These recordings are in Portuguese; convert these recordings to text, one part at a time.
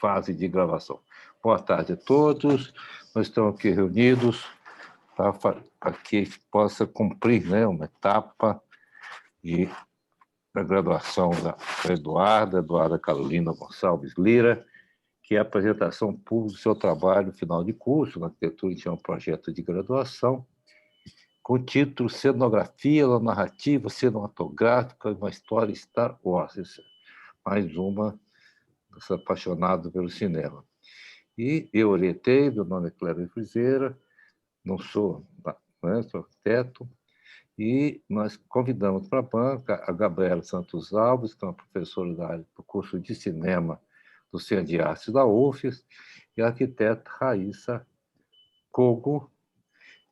fase de gravação. Boa tarde a todos. Nós estamos aqui reunidos para que possa cumprir, né, uma etapa da graduação da Eduarda Carolina Gonçalves Lira, que é a apresentação pública do seu trabalho final de curso na arquitetura, tinha um projeto de graduação, com o título Cenografia, Narrativa Cinematográfica, uma história Star Wars. Mais uma apaixonado pelo cinema. E eu orientei, meu nome é Cléber Frizeira, não sou, né, sou arquiteto, e nós convidamos para a banca a Gabriela Santos Alves, que é uma professora da área do curso de cinema do Centro de Artes da UFES, e a arquiteta Raíssa Kogo,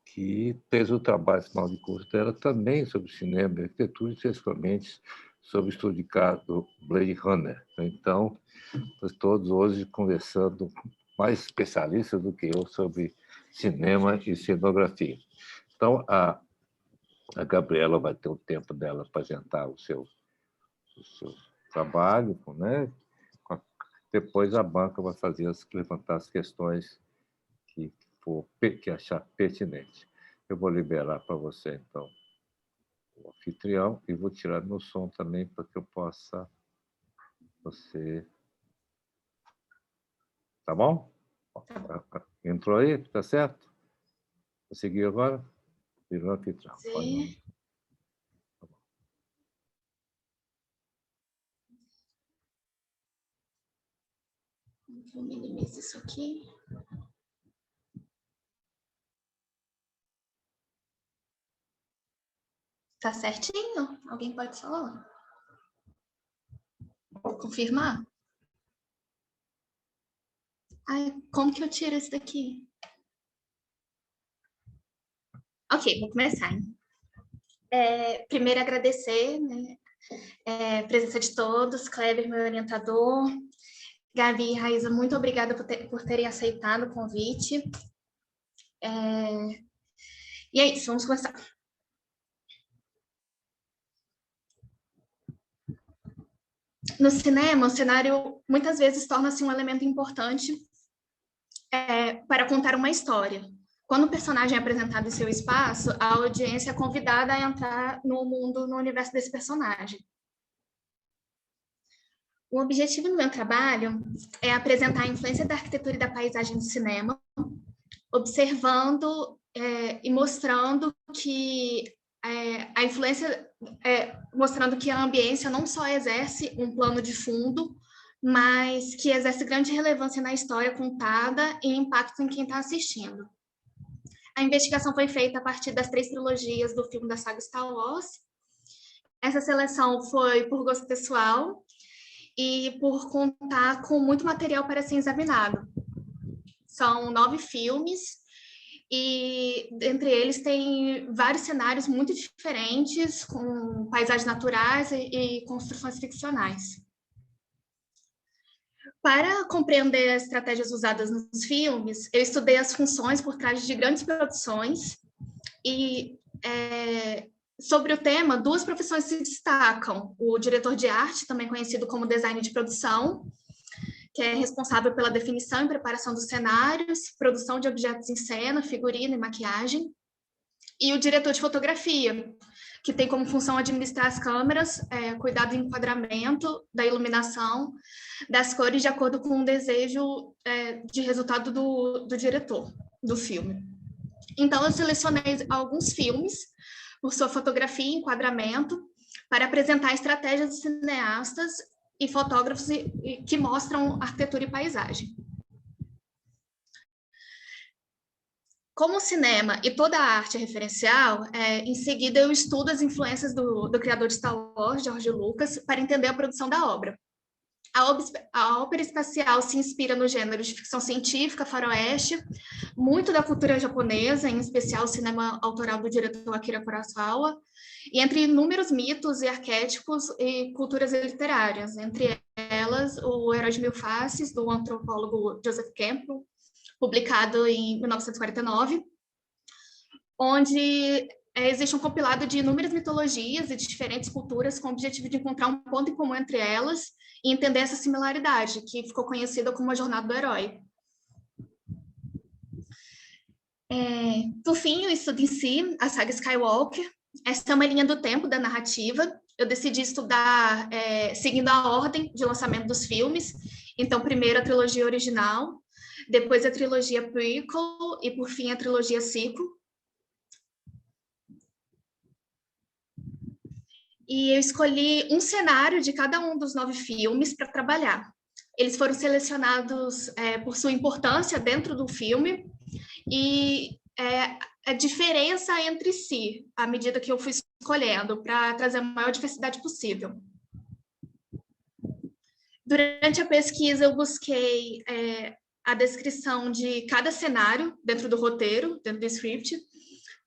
que fez o trabalho final de curso dela também sobre cinema e arquitetura, especificamente sobre o estudo de caso Blade Runner. Então, nós todos hoje conversando mais especialistas do que eu sobre cinema e cenografia. Então, a Gabriela vai ter o tempo dela apresentar o seu trabalho, né? Depois a banca vai levantar as questões que achar pertinente. Eu vou liberar para você, então, o anfitrião, e vou tirar meu som também para que eu possa... Você... Tá bom? Entrou aí? Tá certo? Conseguiu agora? Virou anfitrião. Sim. Vou minimizar isso aqui. Tá certinho? Alguém pode falar? Confirmar? Ai, como que eu tiro esse daqui? Ok, vou começar. Primeiro, agradecer, né, a presença de todos, Kleber, meu orientador, Gabi e Raíssa, muito obrigada por terem aceitado o convite. E é isso, vamos começar. No cinema, o cenário muitas vezes torna-se um elemento importante para contar uma história. Quando o personagem é apresentado em seu espaço, a audiência é convidada a entrar no mundo, no universo desse personagem. O objetivo do meu trabalho é apresentar a influência da arquitetura e da paisagem no cinema, observando e mostrando que a influência, mostrando que a ambiência não só exerce um plano de fundo, mas que exerce grande relevância na história contada e impacto em quem está assistindo. A investigação foi feita a partir das 3 trilogias do filme da saga Star Wars. Essa seleção foi por gosto pessoal e por contar com muito material para ser examinado. São 9 filmes, e entre eles tem vários cenários muito diferentes, com paisagens naturais e construções ficcionais. Para compreender as estratégias usadas nos filmes, eu estudei as funções por trás de grandes produções e, sobre o tema, 2 profissões se destacam. O diretor de arte, também conhecido como design de produção, que é responsável pela definição e preparação dos cenários, produção de objetos em cena, figurino e maquiagem, e o diretor de fotografia, que tem como função administrar as câmeras, cuidar do enquadramento, da iluminação, das cores de acordo com o desejo de resultado do diretor do filme. Então, eu selecionei alguns filmes por sua fotografia e enquadramento para apresentar estratégias de cineastas e fotógrafos que mostram arquitetura e paisagem. Como o cinema e toda a arte é referencial, em seguida eu estudo as influências do criador de Star Wars, George Lucas, para entender a produção da obra. A ópera espacial se inspira no gênero de ficção científica, faroeste, muito da cultura japonesa, em especial o cinema autoral do diretor Akira Kurosawa, e entre inúmeros mitos e arquétipos e culturas literárias, entre elas o Herói de Mil Faces, do antropólogo Joseph Campbell, publicado em 1949, onde existe um compilado de inúmeras mitologias e de diferentes culturas com o objetivo de encontrar um ponto em comum entre elas e entender essa similaridade, que ficou conhecida como a jornada do herói. Por fim, o estudo em si, a saga Skywalker, essa é uma linha do tempo da narrativa. Eu decidi estudar seguindo a ordem de lançamento dos filmes. Então, primeiro a trilogia original, depois a trilogia prequel e, por fim, a trilogia sequel. E eu escolhi um cenário de cada um dos 9 filmes para trabalhar. Eles foram selecionados por sua importância dentro do filme e a diferença entre si, à medida que eu fui escolhendo, para trazer a maior diversidade possível. Durante a pesquisa, eu busquei a descrição de cada cenário dentro do roteiro, dentro do script,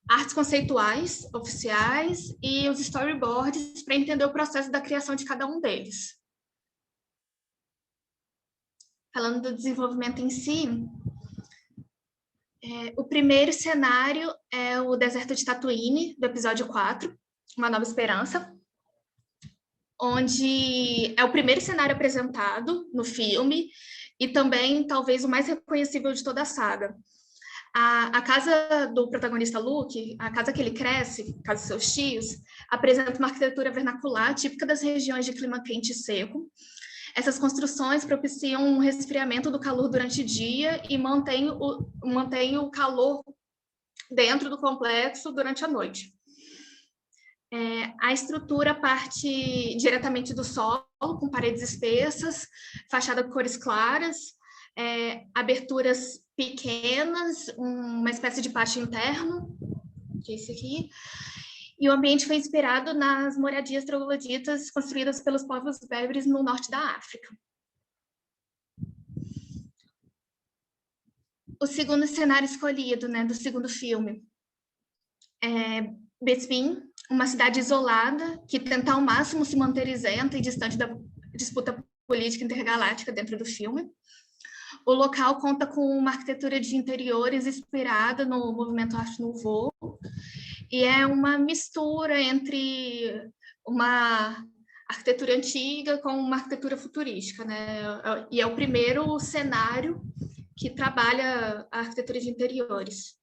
artes conceituais, oficiais e os storyboards para entender o processo da criação de cada um deles. Falando do desenvolvimento em si, o primeiro cenário é o deserto de Tatooine, do episódio 4, Uma Nova Esperança, onde é o primeiro cenário apresentado no filme e também, talvez, o mais reconhecível de toda a saga. A casa do protagonista Luke, a casa que ele cresce, a casa de seus tios, apresenta uma arquitetura vernacular típica das regiões de clima quente e seco. Essas construções propiciam um resfriamento do calor durante o dia e mantêm o calor dentro do complexo durante a noite. A estrutura parte diretamente do solo, com paredes espessas, fachada com cores claras, aberturas pequenas, uma espécie de pátio interno, que é esse aqui, e o ambiente foi inspirado nas moradias trogloditas construídas pelos povos berberes no norte da África. O segundo cenário escolhido, do segundo filme, é Bespin, uma cidade isolada que tenta ao máximo se manter isenta e distante da disputa política intergaláctica dentro do filme. O local conta com uma arquitetura de interiores inspirada no movimento Art Nouveau e é uma mistura entre uma arquitetura antiga com uma arquitetura futurística, E é o primeiro cenário que trabalha a arquitetura de interiores.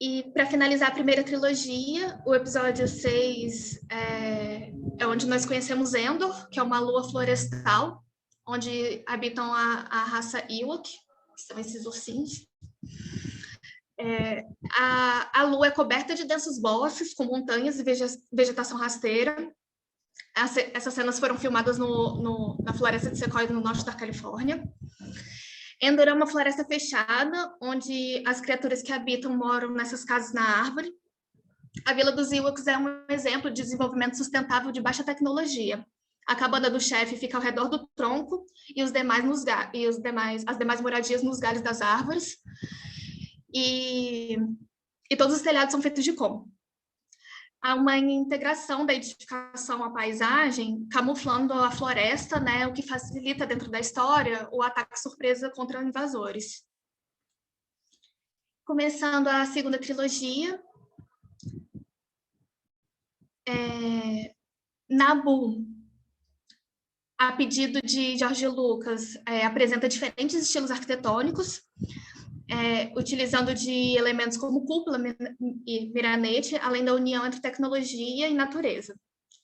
E, para finalizar a primeira trilogia, o episódio 6 é onde nós conhecemos Endor, que é uma lua florestal, onde habitam a raça Ewok, que são esses ursinhos. A lua é coberta de densos bosques, com montanhas e vegetação rasteira. Essas cenas foram filmadas na floresta de Sequoia, no norte da Califórnia. Endor é uma floresta fechada, onde as criaturas que habitam moram nessas casas na árvore. A Vila dos Ewoks é um exemplo de desenvolvimento sustentável de baixa tecnologia. A cabana do chefe fica ao redor do tronco e as demais moradias nos galhos das árvores. E todos os telhados são feitos de como. Há uma integração da edificação à paisagem, camuflando a floresta, o que facilita dentro da história o ataque surpresa contra invasores. Começando a segunda trilogia, Naboo, a pedido de George Lucas, apresenta diferentes estilos arquitetônicos, utilizando de elementos como cúpula e miranete, além da união entre tecnologia e natureza.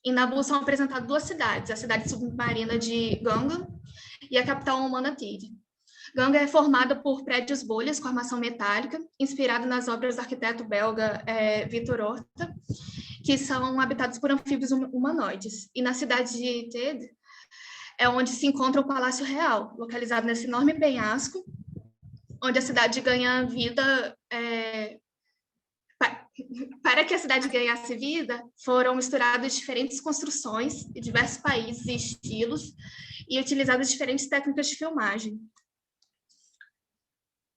Em Naboo são apresentadas 2 cidades, a cidade submarina de Gungan e a capital humana Tid. Gungan é formada por prédios bolhas com armação metálica, inspirado nas obras do arquiteto belga Victor Horta, que são habitados por anfíbios humanoides. E na cidade de Tid é onde se encontra o Palácio Real, localizado nesse enorme penhasco, onde a cidade ganha vida. Para que a cidade ganhasse vida, foram misturadas diferentes construções de diversos países e estilos e utilizadas diferentes técnicas de filmagem.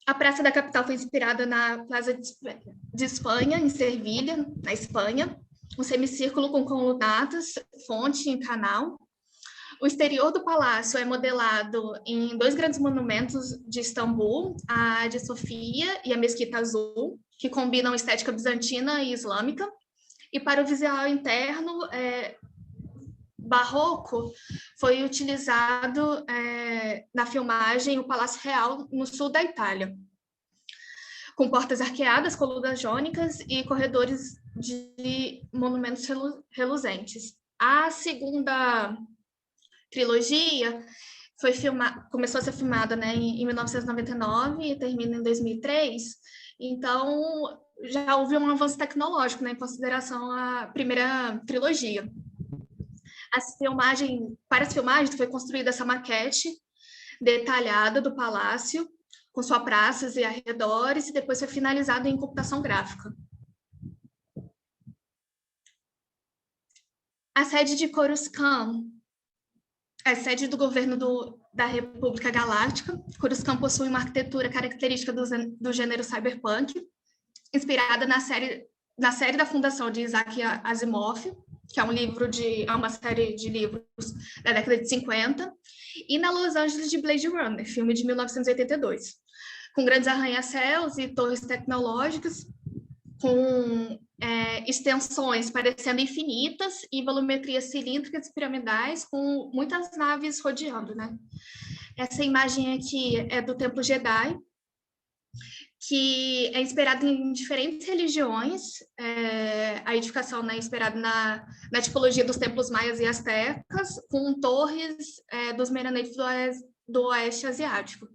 A praça da capital foi inspirada na Plaza de Espanha, em Sevilha, na Espanha, um semicírculo com colunatas, fonte e canal. O exterior do palácio é modelado em 2 grandes monumentos de Istambul, a Hagia Sofia e a Mesquita Azul, que combinam estética bizantina e islâmica. E para o visual interno, barroco, foi utilizado na filmagem o Palácio Real, no sul da Itália, com portas arqueadas, colunas jônicas e corredores de monumentos reluzentes. A segunda trilogia começou a ser filmada, né, em 1999 e termina em 2003, então já houve um avanço tecnológico, né, em consideração à primeira trilogia. Para as filmagens foi construída essa maquete detalhada do palácio, com suas praças e arredores, e depois foi finalizado em computação gráfica. A sede de Coruscant é sede do governo da República Galáctica. Coruscant possui uma arquitetura característica do gênero cyberpunk, inspirada na série da fundação de Isaac Asimov, que é uma série de livros da década de 50, e na Los Angeles de Blade Runner, filme de 1982, com grandes arranha-céus e torres tecnológicas, com extensões parecendo infinitas e volumetrias cilíndricas e piramidais, com muitas naves rodeando, né? Essa imagem aqui é do Templo Jedi, que é inspirado em diferentes religiões. A edificação, né, é inspirada na tipologia dos templos maias e astecas, com torres dos Meranetes do Oeste Asiático.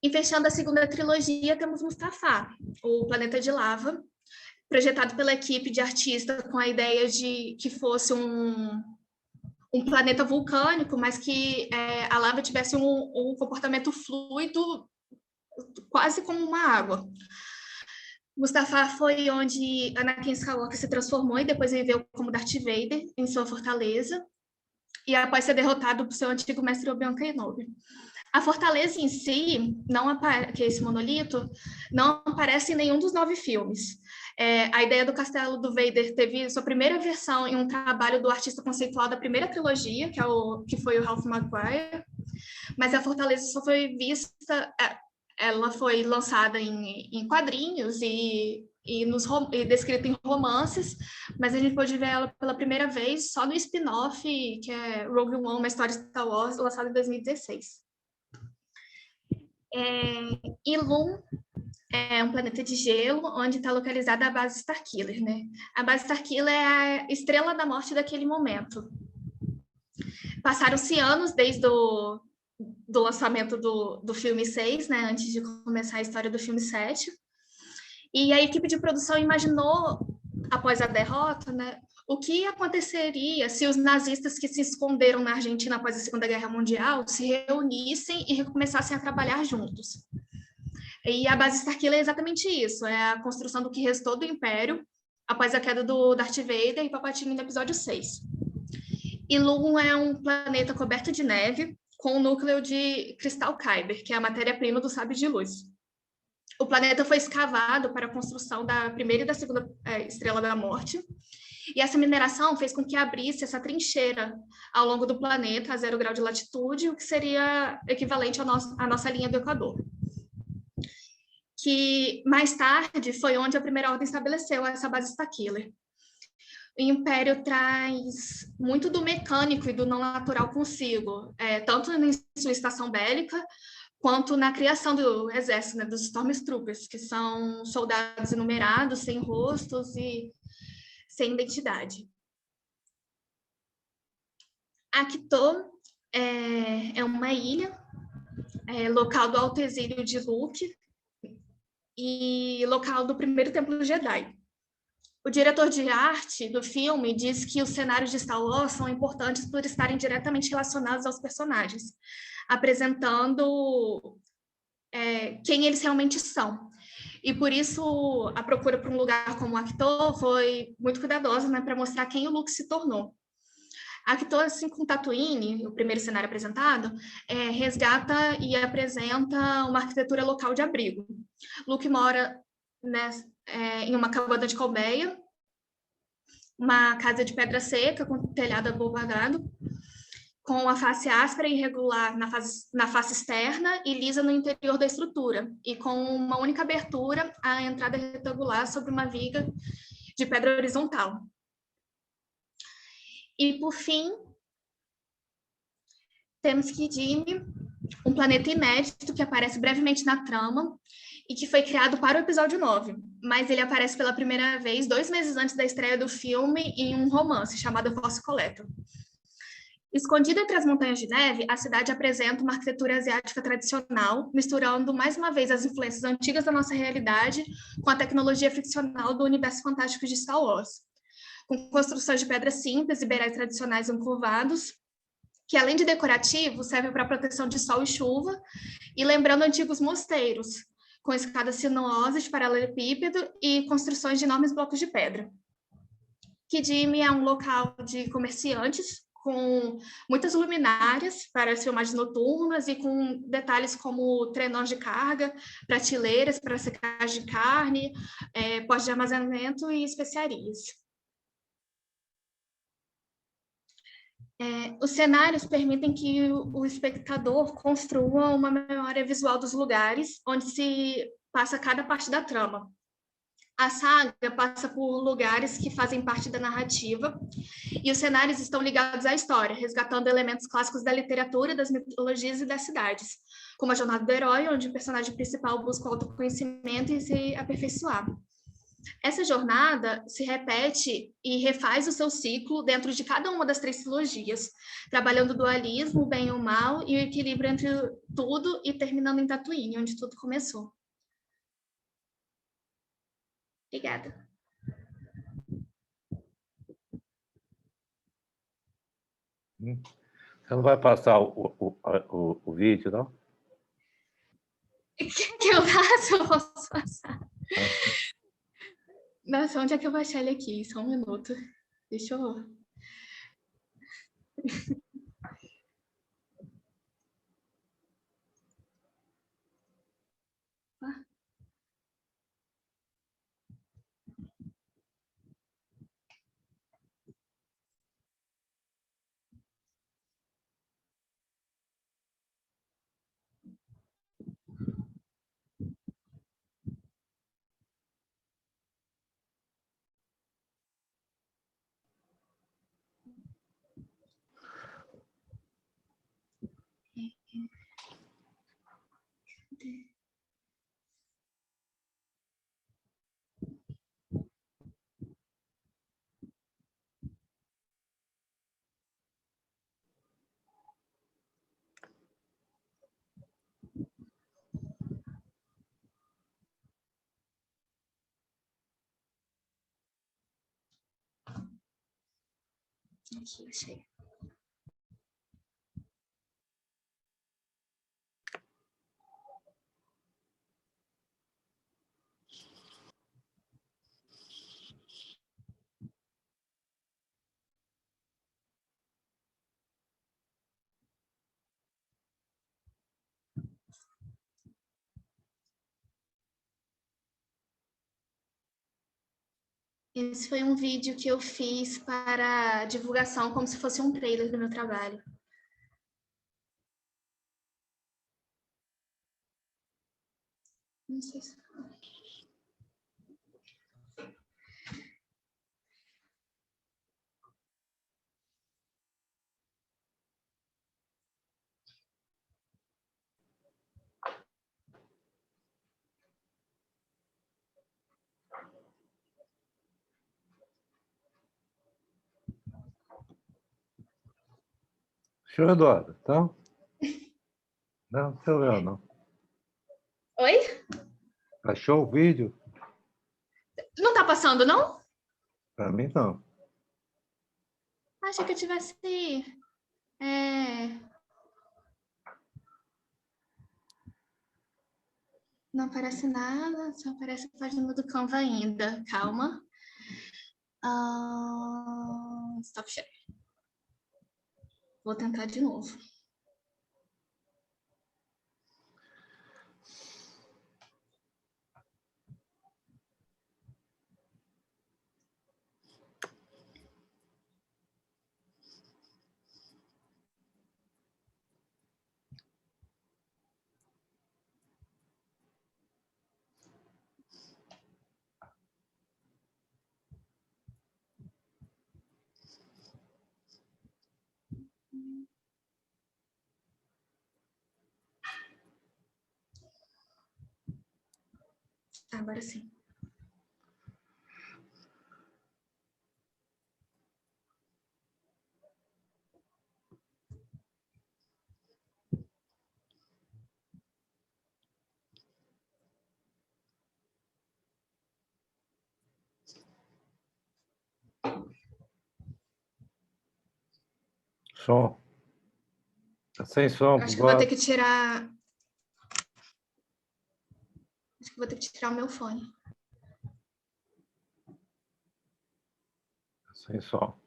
E fechando a segunda trilogia, temos Mustafá, o Planeta de Lava, projetado pela equipe de artistas com a ideia de que fosse um planeta vulcânico, mas que a lava tivesse um comportamento fluido, quase como uma água. Mustafá foi onde Anakin Skywalker se transformou e depois viveu como Darth Vader em sua fortaleza, e após ser derrotado por seu antigo mestre Obi-Wan Kenobi. A fortaleza em si, que é esse monolito, não aparece em nenhum dos 9 filmes. A ideia do castelo do Vader teve sua primeira versão em um trabalho do artista conceitual da primeira trilogia, que foi o Ralph McQuarrie, mas a fortaleza só foi vista, ela foi lançada em quadrinhos e descrita em romances, mas a gente pôde ver ela pela primeira vez só no spin-off, que é Rogue One, uma história de Star Wars, lançada em 2016. Ilum é um planeta de gelo onde está localizada a base Starkiller, né? A base Starkiller é a estrela da morte daquele momento. Passaram-se anos desde do lançamento do filme 6, né? Antes de começar a história do filme 7. E a equipe de produção imaginou, após a derrota, né, o que aconteceria se os nazistas que se esconderam na Argentina após a Segunda Guerra Mundial se reunissem e recomeçassem a trabalhar juntos. E a base Starkiller é exatamente isso, é a construção do que restou do Império após a queda do Darth Vader e Palpatine no episódio 6. Ilum é um planeta coberto de neve com um núcleo de cristal Kyber, que é a matéria-prima do Sabre de Luz. O planeta foi escavado para a construção da primeira e da segunda Estrela da Morte, e essa mineração fez com que abrisse essa trincheira ao longo do planeta a 0 grau de latitude, o que seria equivalente à nossa linha do Equador. Que mais tarde foi onde a Primeira Ordem estabeleceu essa base Starkiller. O Império traz muito do mecânico e do não natural consigo, tanto em sua estação bélica, quanto na criação do exército, né, dos Stormtroopers, que são soldados enumerados, sem rostos e sem identidade. Acto é uma ilha, local do alto exílio de Luke e local do primeiro Templo Jedi. O diretor de arte do filme diz que os cenários de Star Wars são importantes por estarem diretamente relacionados aos personagens, apresentando quem eles realmente são. E por isso a procura por um lugar como Acto foi muito cuidadosa, né, para mostrar quem o Luke se tornou. Acto, assim como Tatooine, o primeiro cenário apresentado, resgata e apresenta uma arquitetura local de abrigo. Luke mora em uma cabana de colmeia, uma casa de pedra seca com telhado abobalhado, com a face áspera e irregular na face externa e lisa no interior da estrutura, e com uma única abertura, a entrada retangular sobre uma viga de pedra horizontal. E, por fim, temos Kijimi, um planeta inédito que aparece brevemente na trama e que foi criado para o episódio 9, mas ele aparece pela primeira vez 2 meses antes da estreia do filme em um romance chamado Force Collector. Escondida entre as montanhas de neve, a cidade apresenta uma arquitetura asiática tradicional, misturando mais uma vez as influências antigas da nossa realidade com a tecnologia ficcional do universo fantástico de Star Wars, com construções de pedras simples e beirais tradicionais encurvados, que além de decorativo, servem para proteção de sol e chuva, e lembrando antigos mosteiros, com escadas sinuosas de paralelepípedo e construções de enormes blocos de pedra. Kijimi é um local de comerciantes, com muitas luminárias para as filmagens noturnas e com detalhes como trenós de carga, prateleiras para secagem de carne, postos de armazenamento e especiarias. Os cenários permitem que o espectador construa uma memória visual dos lugares onde se passa cada parte da trama. A saga passa por lugares que fazem parte da narrativa e os cenários estão ligados à história, resgatando elementos clássicos da literatura, das mitologias e das cidades, como a jornada do herói, onde o personagem principal busca o autoconhecimento e se aperfeiçoar. Essa jornada se repete e refaz o seu ciclo dentro de cada uma das 3 trilogias, trabalhando o dualismo, o bem e o mal, e o equilíbrio entre tudo e terminando em Tatooine, onde tudo começou. Obrigada. Você não vai passar o vídeo, não? Quer que eu faça? Eu posso passar. Nossa, onde é que eu vou achar ele aqui? Só um minuto. Deixa eu... Aqui, achei. Esse foi um vídeo que eu fiz para divulgação, como se fosse um trailer do meu trabalho. Não sei se... Senhor Eduardo, então? Não, não seu eu, não. Oi? Achou o vídeo? Não tá passando, não? Para mim, não. Achei que eu tivesse... Não aparece nada, só aparece a página do Canva ainda. Calma. Stop share. Vou tentar de novo. agora sim. Som. Tá sem som. Acho que vou ter que tirar... Acho que vou ter que tirar o meu fone. Sem som.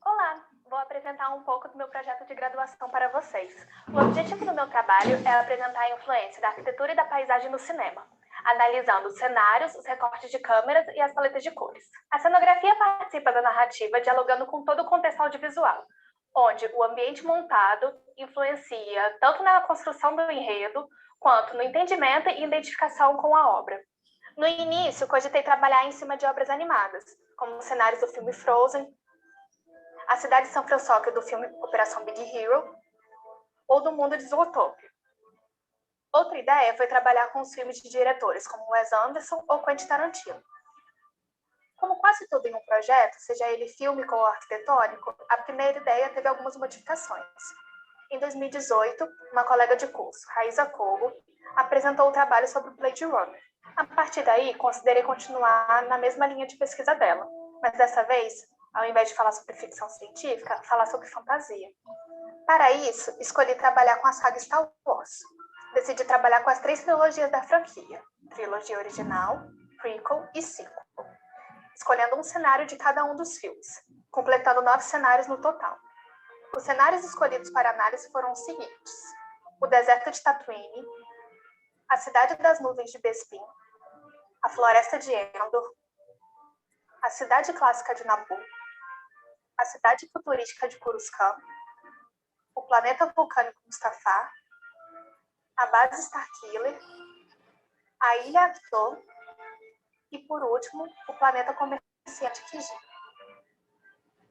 Olá, vou apresentar um pouco do meu projeto de graduação para vocês. O objetivo do meu trabalho é apresentar a influência da arquitetura e da paisagem no cinema, analisando os cenários, os recortes de câmeras e as paletas de cores. A cenografia participa da narrativa dialogando com todo o contexto audiovisual, onde o ambiente montado influencia tanto na construção do enredo, quanto no entendimento e identificação com a obra. No início, cogitei trabalhar em cima de obras animadas, como os cenários do filme Frozen, a cidade de São Francisco do filme Operação Big Hero, ou do mundo de Zootopia. Outra ideia foi trabalhar com os filmes de diretores como Wes Anderson ou Quentin Tarantino. Como quase tudo em um projeto, seja ele fílmico ou arquitetônico, a primeira ideia teve algumas modificações. Em 2018, uma colega de curso, Raíza Cobo, apresentou o trabalho sobre o Blade Runner. A partir daí, considerei continuar na mesma linha de pesquisa dela, mas dessa vez, ao invés de falar sobre ficção científica, falar sobre fantasia. Para isso, escolhi trabalhar com a saga Star Wars. Decidi trabalhar com as 3 trilogias da franquia, trilogia original, prequel e sequel, escolhendo um cenário de cada um dos filmes, completando 9 cenários no total. Os cenários escolhidos para análise foram os seguintes: o deserto de Tatooine, a cidade das nuvens de Bespin, a floresta de Endor, a cidade clássica de Naboo, a cidade futurística de Coruscant, o planeta vulcânico Mustafar, a base Starkiller, a ilha Acto e, por último, o planeta comerciante Kijin.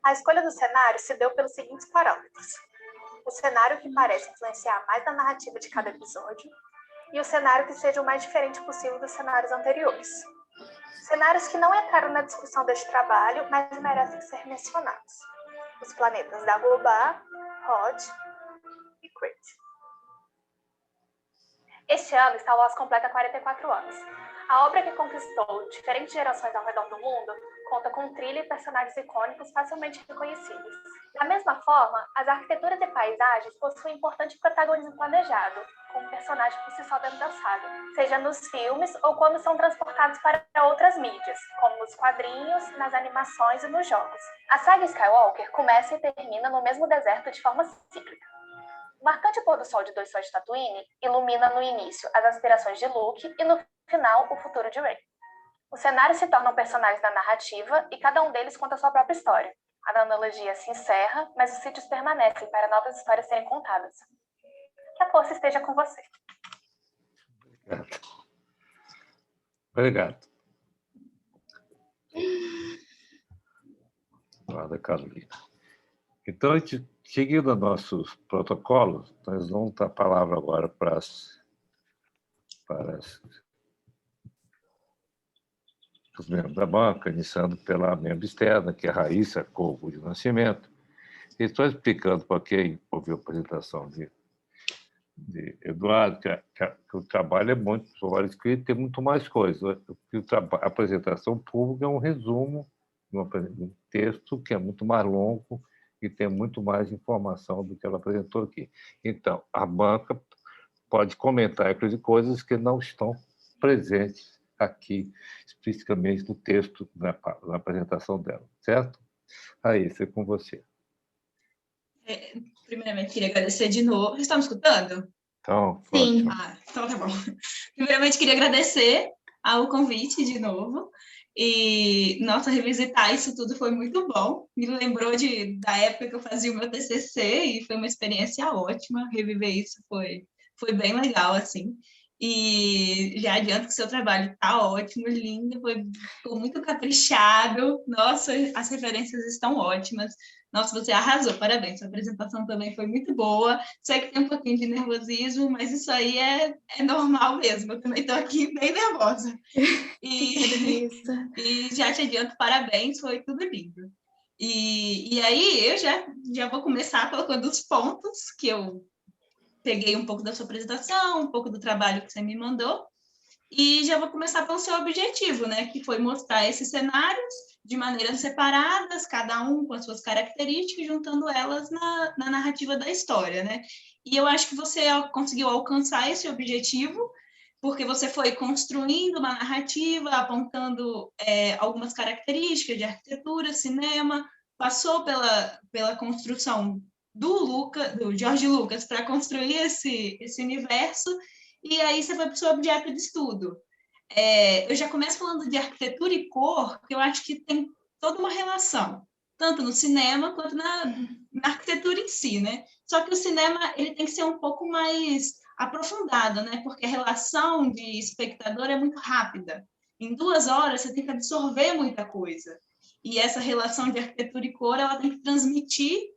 A escolha do cenário se deu pelos seguintes parâmetros: o cenário que parece influenciar mais na narrativa de cada episódio e o cenário que seja o mais diferente possível dos cenários anteriores. Cenários que não entraram na discussão deste trabalho, mas merecem ser mencionados: os planetas Dagobah, Hoth e Crete. Este ano, Star Wars completa 44 anos. A obra que conquistou diferentes gerações ao redor do mundo conta com trilha e personagens icônicos facilmente reconhecidos. Da mesma forma, as arquiteturas e paisagens possuem importante protagonismo planejado, com um personagem por si só dentro da saga, seja nos filmes ou quando são transportados para outras mídias, como nos quadrinhos, nas animações e nos jogos. A saga Skywalker começa e termina no mesmo deserto de forma cíclica. O marcante pôr do sol de Dois Sóis de Tatooine ilumina no início as aspirações de Luke e no final o futuro de Rey. Os cenários se tornam personagens da narrativa e cada um deles conta sua própria história. A analogia se encerra, mas os sítios permanecem para novas histórias serem contadas. Que a força esteja com você. Obrigado. Obrigado, Carolina. Então, seguindo nossos protocolos, nós vamos dar a palavra agora para os membros da banca, iniciando pela membro externa, que é a Raíssa Cobo de Nascimento. E estou explicando para quem ouviu a apresentação de Eduardo, que o trabalho é muito, o trabalho escrito tem muito mais coisa. A apresentação pública é um resumo de um texto que é muito mais longo e tem muito mais informação do que ela apresentou aqui. Então, a banca pode comentar, inclusive, coisas que não estão presentes aqui, especificamente no texto, na apresentação dela, certo? Raíssa, é com você. Primeiramente, queria agradecer de novo. Vocês estão me escutando? Então, Sim. ótimo. Então tá bom. Primeiramente, queria agradecer ao convite de novo. E, nossa, revisitar isso tudo foi muito bom. Me lembrou da época que eu fazia o meu TCC e foi uma experiência ótima. Reviver isso foi bem legal, assim. E já adianto que seu trabalho está ótimo, lindo, ficou muito caprichado. Nossa, as referências estão ótimas. Nossa, você arrasou, parabéns. Sua apresentação também foi muito boa. Sei que tem um pouquinho de nervosismo, mas isso aí é normal mesmo. Eu também estou aqui bem nervosa. E já te adianto, parabéns, foi tudo lindo. E aí eu já vou começar colocando os pontos que eu peguei um pouco da sua apresentação, um pouco do trabalho que você me mandou, e já vou começar pelo seu objetivo, né, que foi mostrar esses cenários de maneiras separadas, cada um com as suas características, juntando elas na narrativa da história, né? E eu acho que você conseguiu alcançar esse objetivo, porque você foi construindo uma narrativa, apontando algumas características de arquitetura, cinema, passou pela construção do George Lucas para construir esse universo, e aí você foi para o seu objeto de estudo. Eu já começo falando de arquitetura e cor, que eu acho que tem toda uma relação, tanto no cinema quanto na arquitetura em si, né? Só que o cinema ele tem que ser um pouco mais aprofundado, né? Porque a relação de espectador é muito rápida. Em 2 horas você tem que absorver muita coisa. E essa relação de arquitetura e cor ela tem que transmitir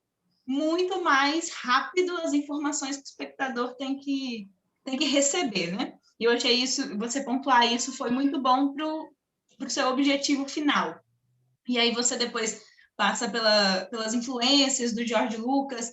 muito mais rápido as informações que o espectador tem que receber, né? E eu achei isso, você pontuar isso foi muito bom para o seu objetivo final. E aí você depois passa pelas influências do George Lucas,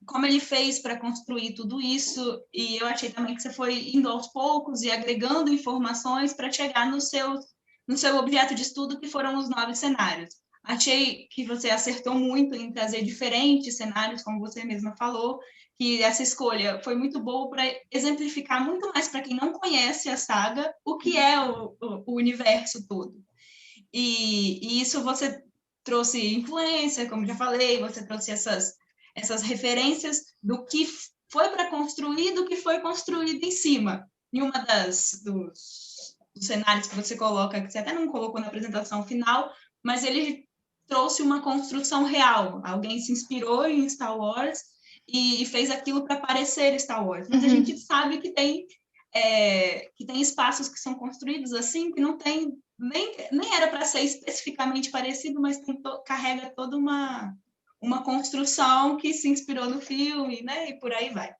como ele fez para construir tudo isso, e eu achei também que você foi indo aos poucos e agregando informações para chegar no seu objeto de estudo, que foram os 9 cenários. Achei que você acertou muito em trazer diferentes cenários, como você mesma falou, que essa escolha foi muito boa para exemplificar muito mais para quem não conhece a saga o que é o universo todo. E isso você trouxe influência, como já falei, você trouxe essas referências do que foi para construir, do que foi construído em cima. Em uma dos cenários que você coloca, que você até não colocou na apresentação final, mas ele trouxe uma construção real. Alguém se inspirou em Star Wars e fez aquilo para parecer Star Wars. Mas a gente sabe que tem espaços que são construídos assim, que não tem nem era para ser especificamente parecido, mas carrega toda uma construção que se inspirou no filme, né? E por aí vai.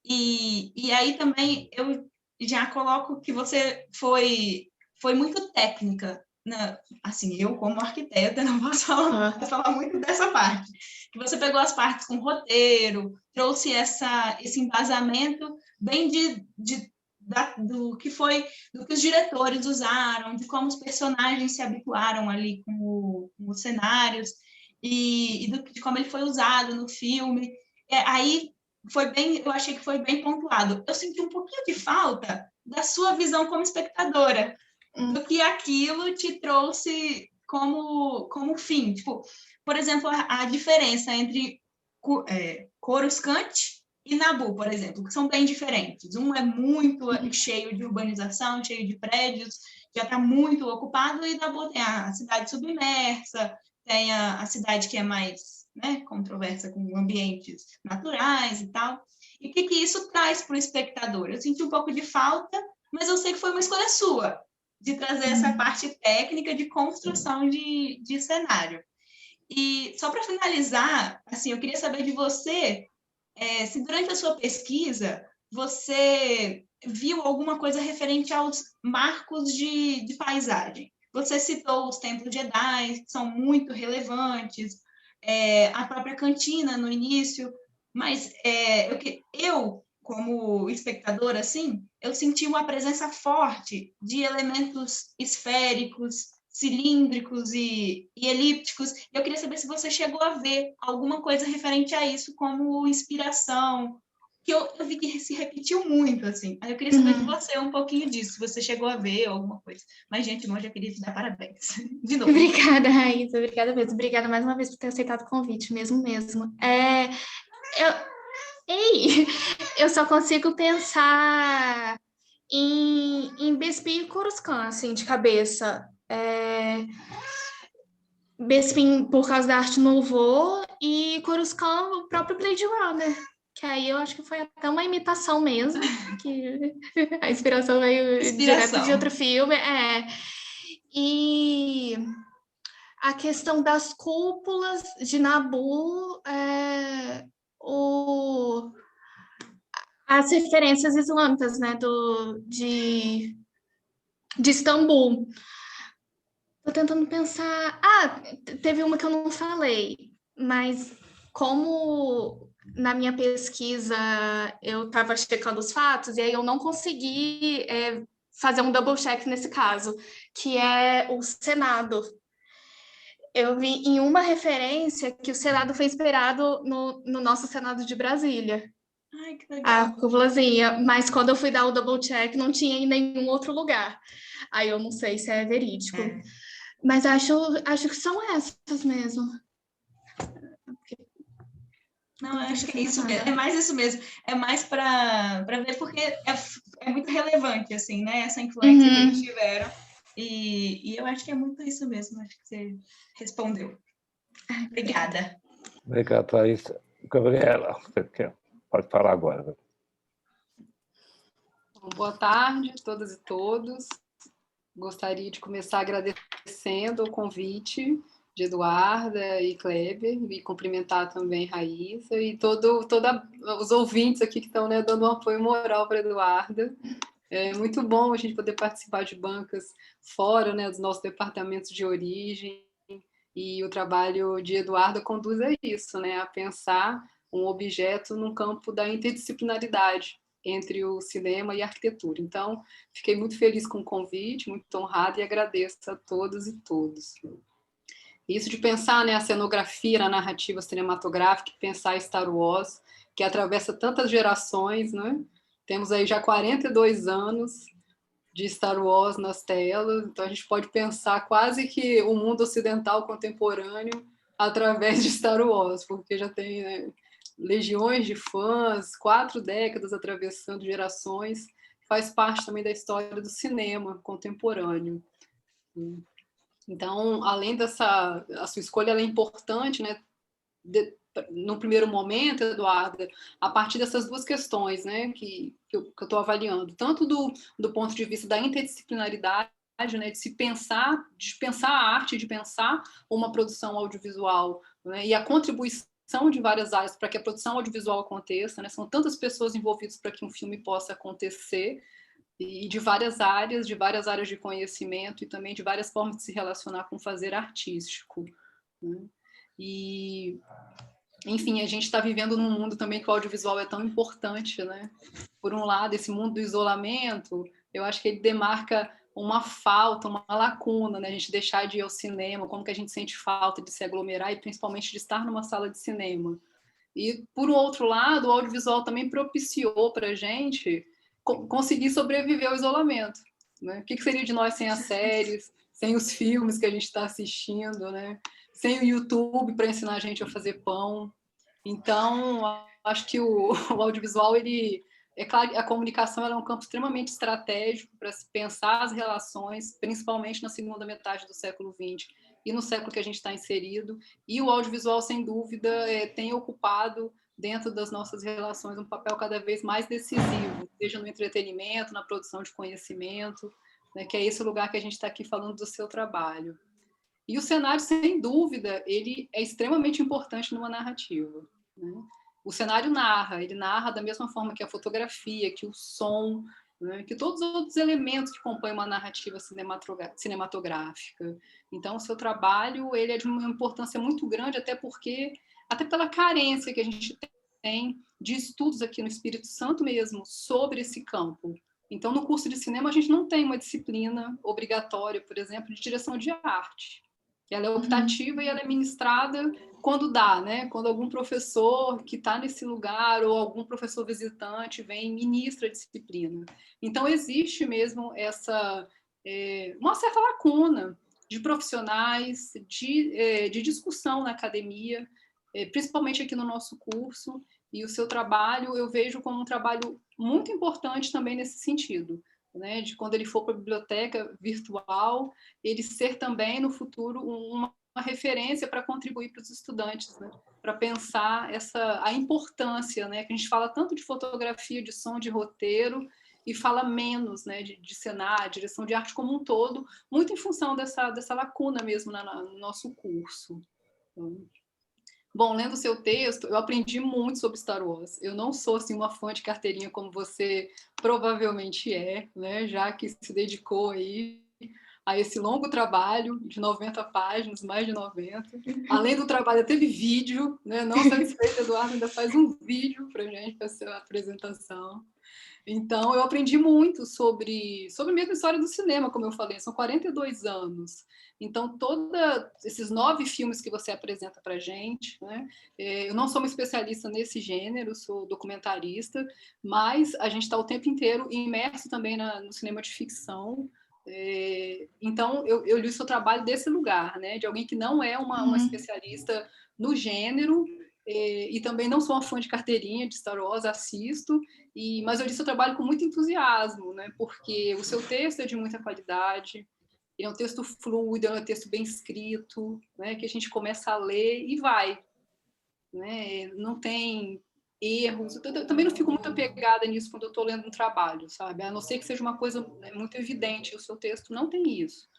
E aí também eu já coloco que você foi muito técnica, né? Assim, eu como arquiteta não posso falar muito dessa parte. Que você pegou as partes com roteiro, trouxe esse embasamento bem do que os diretores usaram, de como os personagens se habituaram ali com os cenários e de como ele foi usado no filme. Aí eu achei que foi bem pontuado. Eu senti um pouquinho de falta da sua visão como espectadora, do que aquilo te trouxe como fim. Tipo, por exemplo, a diferença entre Coruscant e Naboo, por exemplo, que são bem diferentes. Um é muito cheio de urbanização, cheio de prédios, já está muito ocupado, e Naboo tem a cidade submersa, tem a cidade que é mais, né, controversa, com ambientes naturais e tal. E o que isso traz para o espectador? Eu senti um pouco de falta, mas eu sei que foi uma escolha sua, de trazer essa parte técnica de construção de cenário. E só para finalizar, assim, eu queria saber de você, se durante a sua pesquisa você viu alguma coisa referente aos marcos de paisagem. Você citou os templos Jedi, que são muito relevantes, a própria cantina no início, mas eu, como espectadora, assim, eu senti uma presença forte de elementos esféricos, cilíndricos e elípticos. Eu queria saber se você chegou a ver alguma coisa referente a isso como inspiração que eu vi que se repetiu muito, assim. Aí eu queria saber de você um pouquinho disso, se você chegou a ver alguma coisa. Mas, gente, eu já queria te dar parabéns. De novo. Obrigada, Raíssa. Obrigada mesmo. Obrigada mais uma vez por ter aceitado o convite, mesmo. Eu só consigo pensar em Bespin e Coruscant, assim, de cabeça. Bespin por causa da Arte Nouveau e Coruscant o próprio Blade Runner. Que aí eu acho que foi até uma imitação mesmo, que a inspiração veio direto de outro filme. E a questão das cúpulas de Nabu, as referências islâmicas, né, de Istambul. Tô tentando pensar. Teve uma que eu não falei, mas como na minha pesquisa eu estava checando os fatos e aí eu não consegui fazer um double check nesse caso, que é o Senado. Eu vi em uma referência que o Senado foi inspirado no nosso Senado de Brasília. Ai, que legal. A cúpulazinha, mas quando eu fui dar o double check não tinha em nenhum outro lugar. Aí eu não sei se é verídico. Mas acho que são essas mesmo. Não, acho que é isso mesmo. É mais isso mesmo. É mais para ver, porque é muito relevante, assim, né? Essa influência que eles tiveram. E eu acho que é muito isso mesmo. Acho que você respondeu. Obrigada. Obrigado, Thaís. Gabriela, você pode falar agora. Boa tarde a todas e todos. Gostaria de começar agradecendo o convite de Eduarda e Kleber, e cumprimentar também Raíssa e todos os ouvintes aqui que estão, né, dando um apoio moral para a Eduarda. É muito bom a gente poder participar de bancas fora, né, dos nossos departamentos de origem, e o trabalho de Eduarda conduz a isso, né, a pensar um objeto num campo da interdisciplinaridade entre o cinema e a arquitetura. Então, fiquei muito feliz com o convite, muito honrada, e agradeço a todas e todos. Isso de pensar, né, a cenografia na narrativa cinematográfica, pensar Star Wars, que atravessa tantas gerações, né? Temos aí já 42 anos de Star Wars nas telas, então a gente pode pensar quase que o mundo ocidental contemporâneo através de Star Wars, porque já tem, né, legiões de fãs, 4 décadas atravessando gerações, faz parte também da história do cinema contemporâneo. Então, além dessa, a sua escolha ela é importante, né? No primeiro momento, Eduarda, a partir dessas duas questões, né, que eu estou avaliando, tanto do ponto de vista da interdisciplinaridade, né, de pensar a arte, de pensar uma produção audiovisual, né, e a contribuição de várias áreas para que a produção audiovisual aconteça, né, são tantas pessoas envolvidas para que um filme possa acontecer, e de várias áreas de conhecimento e também de várias formas de se relacionar com o fazer artístico, né? E, enfim, a gente está vivendo num mundo também que o audiovisual é tão importante, né? Por um lado, esse mundo do isolamento, eu acho que ele demarca uma falta, uma lacuna, né? A gente deixar de ir ao cinema, como que a gente sente falta de se aglomerar e principalmente de estar numa sala de cinema. E, por um outro lado, o audiovisual também propiciou para a gente conseguir sobreviver ao isolamento, né? O que seria de nós sem as séries, sem os filmes que a gente está assistindo, né? Sem o YouTube para ensinar a gente a fazer pão. Então, acho que o audiovisual, ele, é claro, a comunicação é um campo extremamente estratégico para se pensar as relações, principalmente na segunda metade do século XX e no século que a gente está inserido. E o audiovisual, sem dúvida, tem ocupado dentro das nossas relações um papel cada vez mais decisivo, seja no entretenimento, na produção de conhecimento, né, que é esse lugar que a gente está aqui falando do seu trabalho. E o cenário, sem dúvida, ele é extremamente importante numa narrativa, né? O cenário ele narra da mesma forma que a fotografia, que o som, né, que todos os outros elementos que compõem uma narrativa cinematográfica. Então, o seu trabalho ele é de uma importância muito grande, até pela carência que a gente tem de estudos aqui no Espírito Santo mesmo sobre esse campo. Então, no curso de cinema, a gente não tem uma disciplina obrigatória, por exemplo, de direção de arte. que ela é optativa e ela é ministrada quando dá, né? Quando algum professor que está nesse lugar ou algum professor visitante vem e ministra a disciplina. Então, existe mesmo uma certa lacuna de profissionais, de discussão na academia, principalmente aqui no nosso curso, e o seu trabalho eu vejo como um trabalho muito importante também nesse sentido, né? De quando ele for para a biblioteca virtual, ele ser também, no futuro, uma referência para contribuir para os estudantes, né? Para pensar a importância, né? Que a gente fala tanto de fotografia, de som, de roteiro, e fala menos, né, de cenário, direção de arte como um todo, muito em função dessa lacuna mesmo no nosso curso. Bom, lendo o seu texto, eu aprendi muito sobre Star Wars. Eu não sou assim, uma fã de carteirinha como você provavelmente é, né, já que se dedicou aí a esse longo trabalho de 90 páginas, mais de 90. Além do trabalho, teve vídeo, né? Não satisfeito, Eduardo ainda faz um vídeo para a gente, para a apresentação. Então, eu aprendi muito sobre mesmo a história do cinema, como eu falei, são 42 anos. Então, todos esses 9 filmes que você apresenta para a gente, né? Eu não sou uma especialista nesse gênero, sou documentarista, mas a gente está o tempo inteiro imerso também no cinema de ficção. Então, eu li o seu trabalho desse lugar, né? De alguém que não é uma especialista no gênero, e também não sou uma fã de carteirinha de Star Wars, assisto, mas eu li seu trabalho com muito entusiasmo, né? Porque o seu texto é de muita qualidade, ele é um texto fluido, é um texto bem escrito, né? Que a gente começa a ler e vai, né? Não tem erros. Eu também não fico muito apegada nisso quando eu estou lendo um trabalho, sabe? A não ser que seja uma coisa muito evidente, o seu texto não tem isso.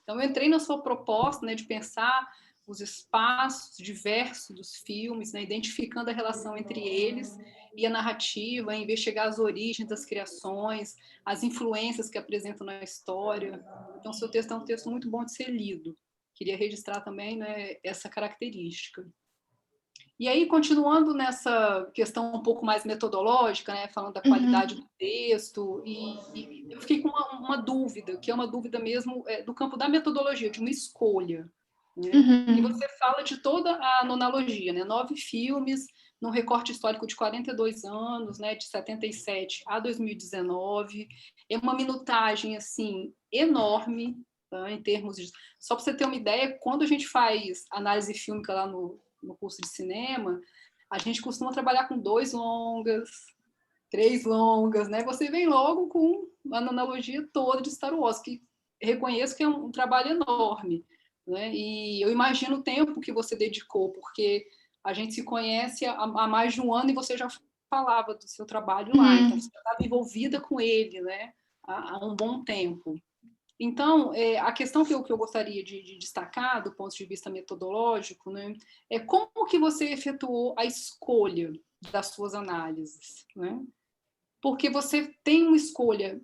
Então, eu entrei na sua proposta, né, de pensar os espaços diversos dos filmes, né, identificando a relação entre eles e a narrativa, investigar as origens das criações, as influências que apresentam na história. Então, seu texto é um texto muito bom de ser lido. Queria registrar também, né, essa característica. E aí, continuando nessa questão um pouco mais metodológica, né, falando da qualidade do texto, e eu fiquei com uma dúvida, que é uma dúvida mesmo do campo da metodologia, de uma escolha. Né? E você fala de toda a nonologia, né? 9 filmes, num recorte histórico de 42 anos, né, de 77 a 2019. É uma minutagem assim, enorme, tá, em termos de... Só para você ter uma ideia, quando a gente faz análise fílmica lá no curso de cinema, a gente costuma trabalhar com 2 longas, 3 longas, né? Você vem logo com a analogia toda de Star Wars, que reconheço que é um trabalho enorme, né? E eu imagino o tempo que você dedicou, porque a gente se conhece há mais de um ano e você já falava do seu trabalho lá, então você estava envolvida com ele, né? Há um bom tempo. Então, a questão que eu gostaria de destacar, do ponto de vista metodológico, né, é como que você efetuou a escolha das suas análises, né? Porque você tem uma escolha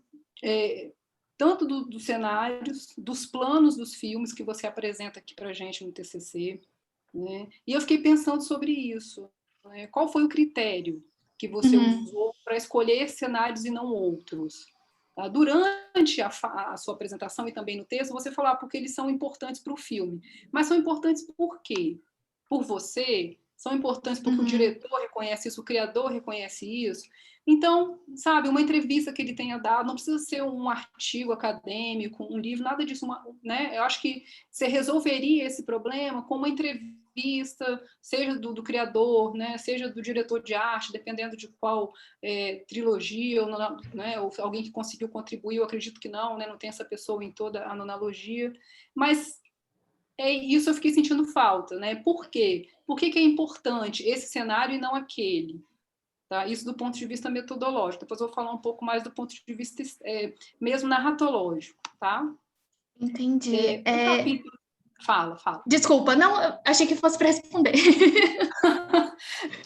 tanto dos cenários, dos planos dos filmes que você apresenta aqui para a gente no TCC, né? E eu fiquei pensando sobre isso, né? Qual foi o critério que você usou para escolher esses cenários e não outros? Durante a sua apresentação e também no texto, você falou porque eles são importantes para o filme. Mas são importantes por quê? Por você? São importantes porque o diretor reconhece isso, o criador reconhece isso? Então, sabe, uma entrevista que ele tenha dado, não precisa ser um artigo acadêmico, um livro, nada disso, né? Eu acho que você resolveria esse problema com uma entrevista, seja do criador, né, seja do diretor de arte, dependendo de qual trilogia, ou, né, ou alguém que conseguiu contribuir, eu acredito que não, né, não tem essa pessoa em toda a nonologia, mas isso eu fiquei sentindo falta, né? Por quê? Por que é importante esse cenário e não aquele? Tá? Isso do ponto de vista metodológico. Depois eu vou falar um pouco mais do ponto de vista mesmo narratológico, tá? Entendi. Fala. Desculpa, não, eu achei que fosse para responder.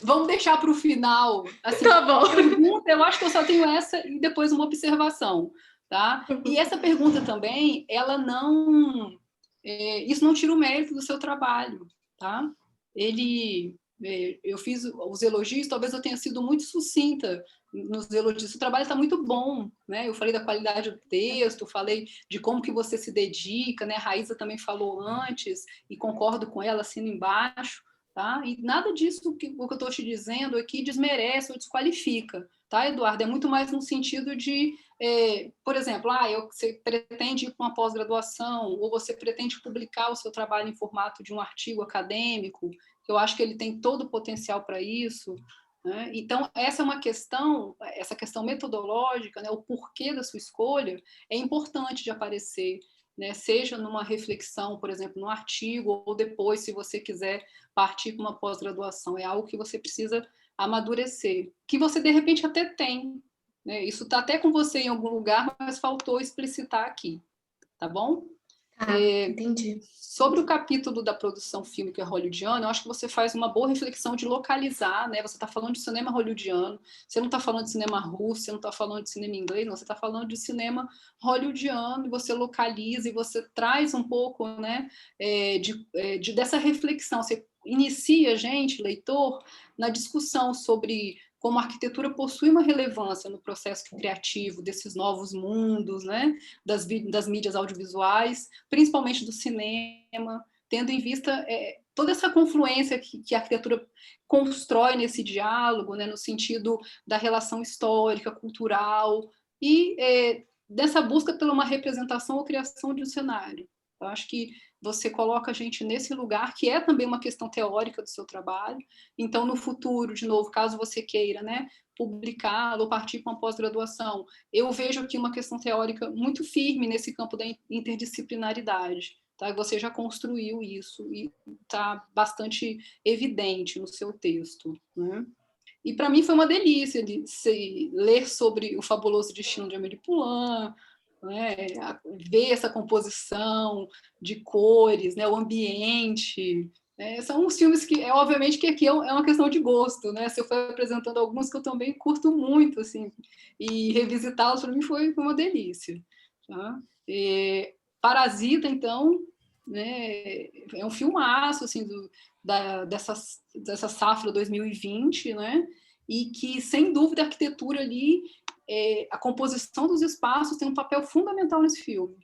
Vamos deixar para o final. Assim, tá bom. Pergunta, eu acho que eu só tenho essa e depois uma observação, tá? E essa pergunta também, ela não... isso não tira o mérito do seu trabalho, tá? Eu fiz os elogios, talvez eu tenha sido muito sucinta nos elogios. O trabalho está muito bom, né? Eu falei da qualidade do texto, falei de como que você se dedica, né? A Raíza também falou antes, e concordo com ela, assino embaixo, tá? E nada disso o que eu estou te dizendo aqui desmerece ou desqualifica, tá, Eduardo? É muito mais no sentido de, por exemplo, você pretende ir para uma pós-graduação, ou você pretende publicar o seu trabalho em formato de um artigo acadêmico, eu acho que ele tem todo o potencial para isso, né? Então, essa é uma questão, essa questão metodológica, né, o porquê da sua escolha, é importante de aparecer, né, seja numa reflexão, por exemplo, num artigo, ou depois, se você quiser partir para uma pós-graduação. É algo que você precisa amadurecer, que você, de repente, até tem, né? Isso está até com você em algum lugar, mas faltou explicitar aqui, tá bom? Entendi. Sobre o capítulo da produção fílmica hollywoodiana, eu acho que você faz uma boa reflexão de localizar, né? Você está falando de cinema hollywoodiano, você não está falando de cinema russo, você não está falando de cinema inglês, não, você está falando de cinema hollywoodiano, e você localiza e você traz um pouco, né, dessa reflexão. Você inicia a gente, leitor, na discussão sobre como a arquitetura possui uma relevância no processo criativo desses novos mundos, né, das mídias audiovisuais, principalmente do cinema, tendo em vista toda essa confluência que a arquitetura constrói nesse diálogo, né, no sentido da relação histórica, cultural, e dessa busca por uma representação ou criação de um cenário. Eu acho que você coloca a gente nesse lugar, que é também uma questão teórica do seu trabalho. Então, no futuro, de novo, caso você queira, né, publicá-lo ou partir para uma pós-graduação, eu vejo aqui uma questão teórica muito firme nesse campo da interdisciplinaridade. Tá? Você já construiu isso e está bastante evidente no seu texto, né? E para mim foi uma delícia de ler sobre o fabuloso destino de Amélie Poulain, né? Ver essa composição de cores, né? O ambiente. São uns filmes que, obviamente, que aqui é uma questão de gosto, né? Se eu for apresentando alguns que eu também curto muito, assim, e revisitá-los para mim foi uma delícia. Tá? Parasita, então, né? É um filmaço, assim, dessa safra 2020, né? E que, sem dúvida, a arquitetura ali, a composição dos espaços tem um papel fundamental nesse filme.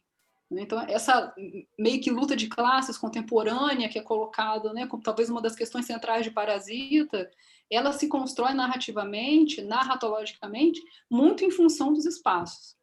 Então, essa meio que luta de classes contemporânea que é colocada, né, como talvez uma das questões centrais de Parasita, ela se constrói narrativamente, narratologicamente, muito em função dos espaços,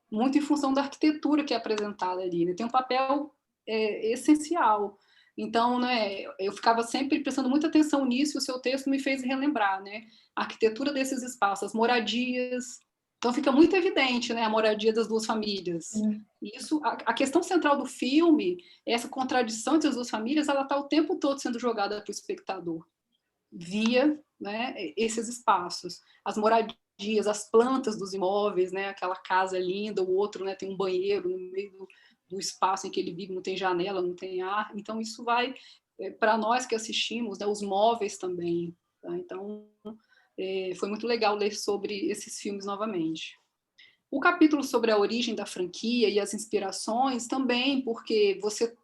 muito em função da arquitetura que é apresentada ali, né? Tem um papel essencial. Então, né, eu ficava sempre prestando muita atenção nisso, e o seu texto me fez relembrar, né, a arquitetura desses espaços, as moradias. Então fica muito evidente, né, a moradia das duas famílias. Isso, a questão central do filme, essa contradição entre as duas famílias, ela está o tempo todo sendo jogada para o espectador, via, né, esses espaços. As moradias, as plantas dos imóveis, né, aquela casa linda, o outro, né, tem um banheiro no meio do espaço em que ele vive, não tem janela, não tem ar. Então isso vai, para nós que assistimos, né, os móveis também. Tá? Então foi muito legal ler sobre esses filmes novamente. O capítulo sobre a origem da franquia e as inspirações também, porque você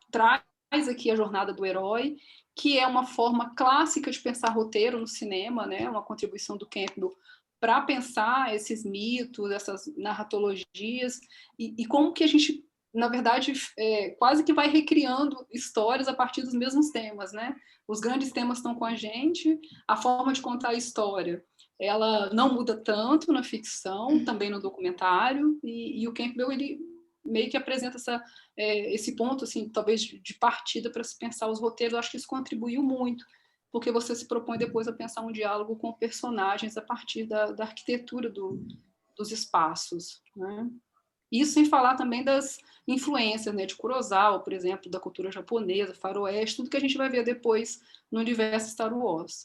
traz aqui a jornada do herói, que é uma forma clássica de pensar roteiro no cinema, né? Uma contribuição do Campbell para pensar esses mitos, essas narratologias, e como que a gente, na verdade, quase que vai recriando histórias a partir dos mesmos temas, né? Os grandes temas estão com a gente, a forma de contar a história, ela não muda tanto na ficção, também no documentário, e o Campbell, ele meio que apresenta esse ponto, assim, talvez de partida para se pensar os roteiros. Eu acho que isso contribuiu muito, porque você se propõe depois a pensar um diálogo com personagens a partir da arquitetura dos espaços, né? Isso sem falar também das influências, né, de Kurosawa, por exemplo, da cultura japonesa, faroeste, tudo que a gente vai ver depois no universo Star Wars.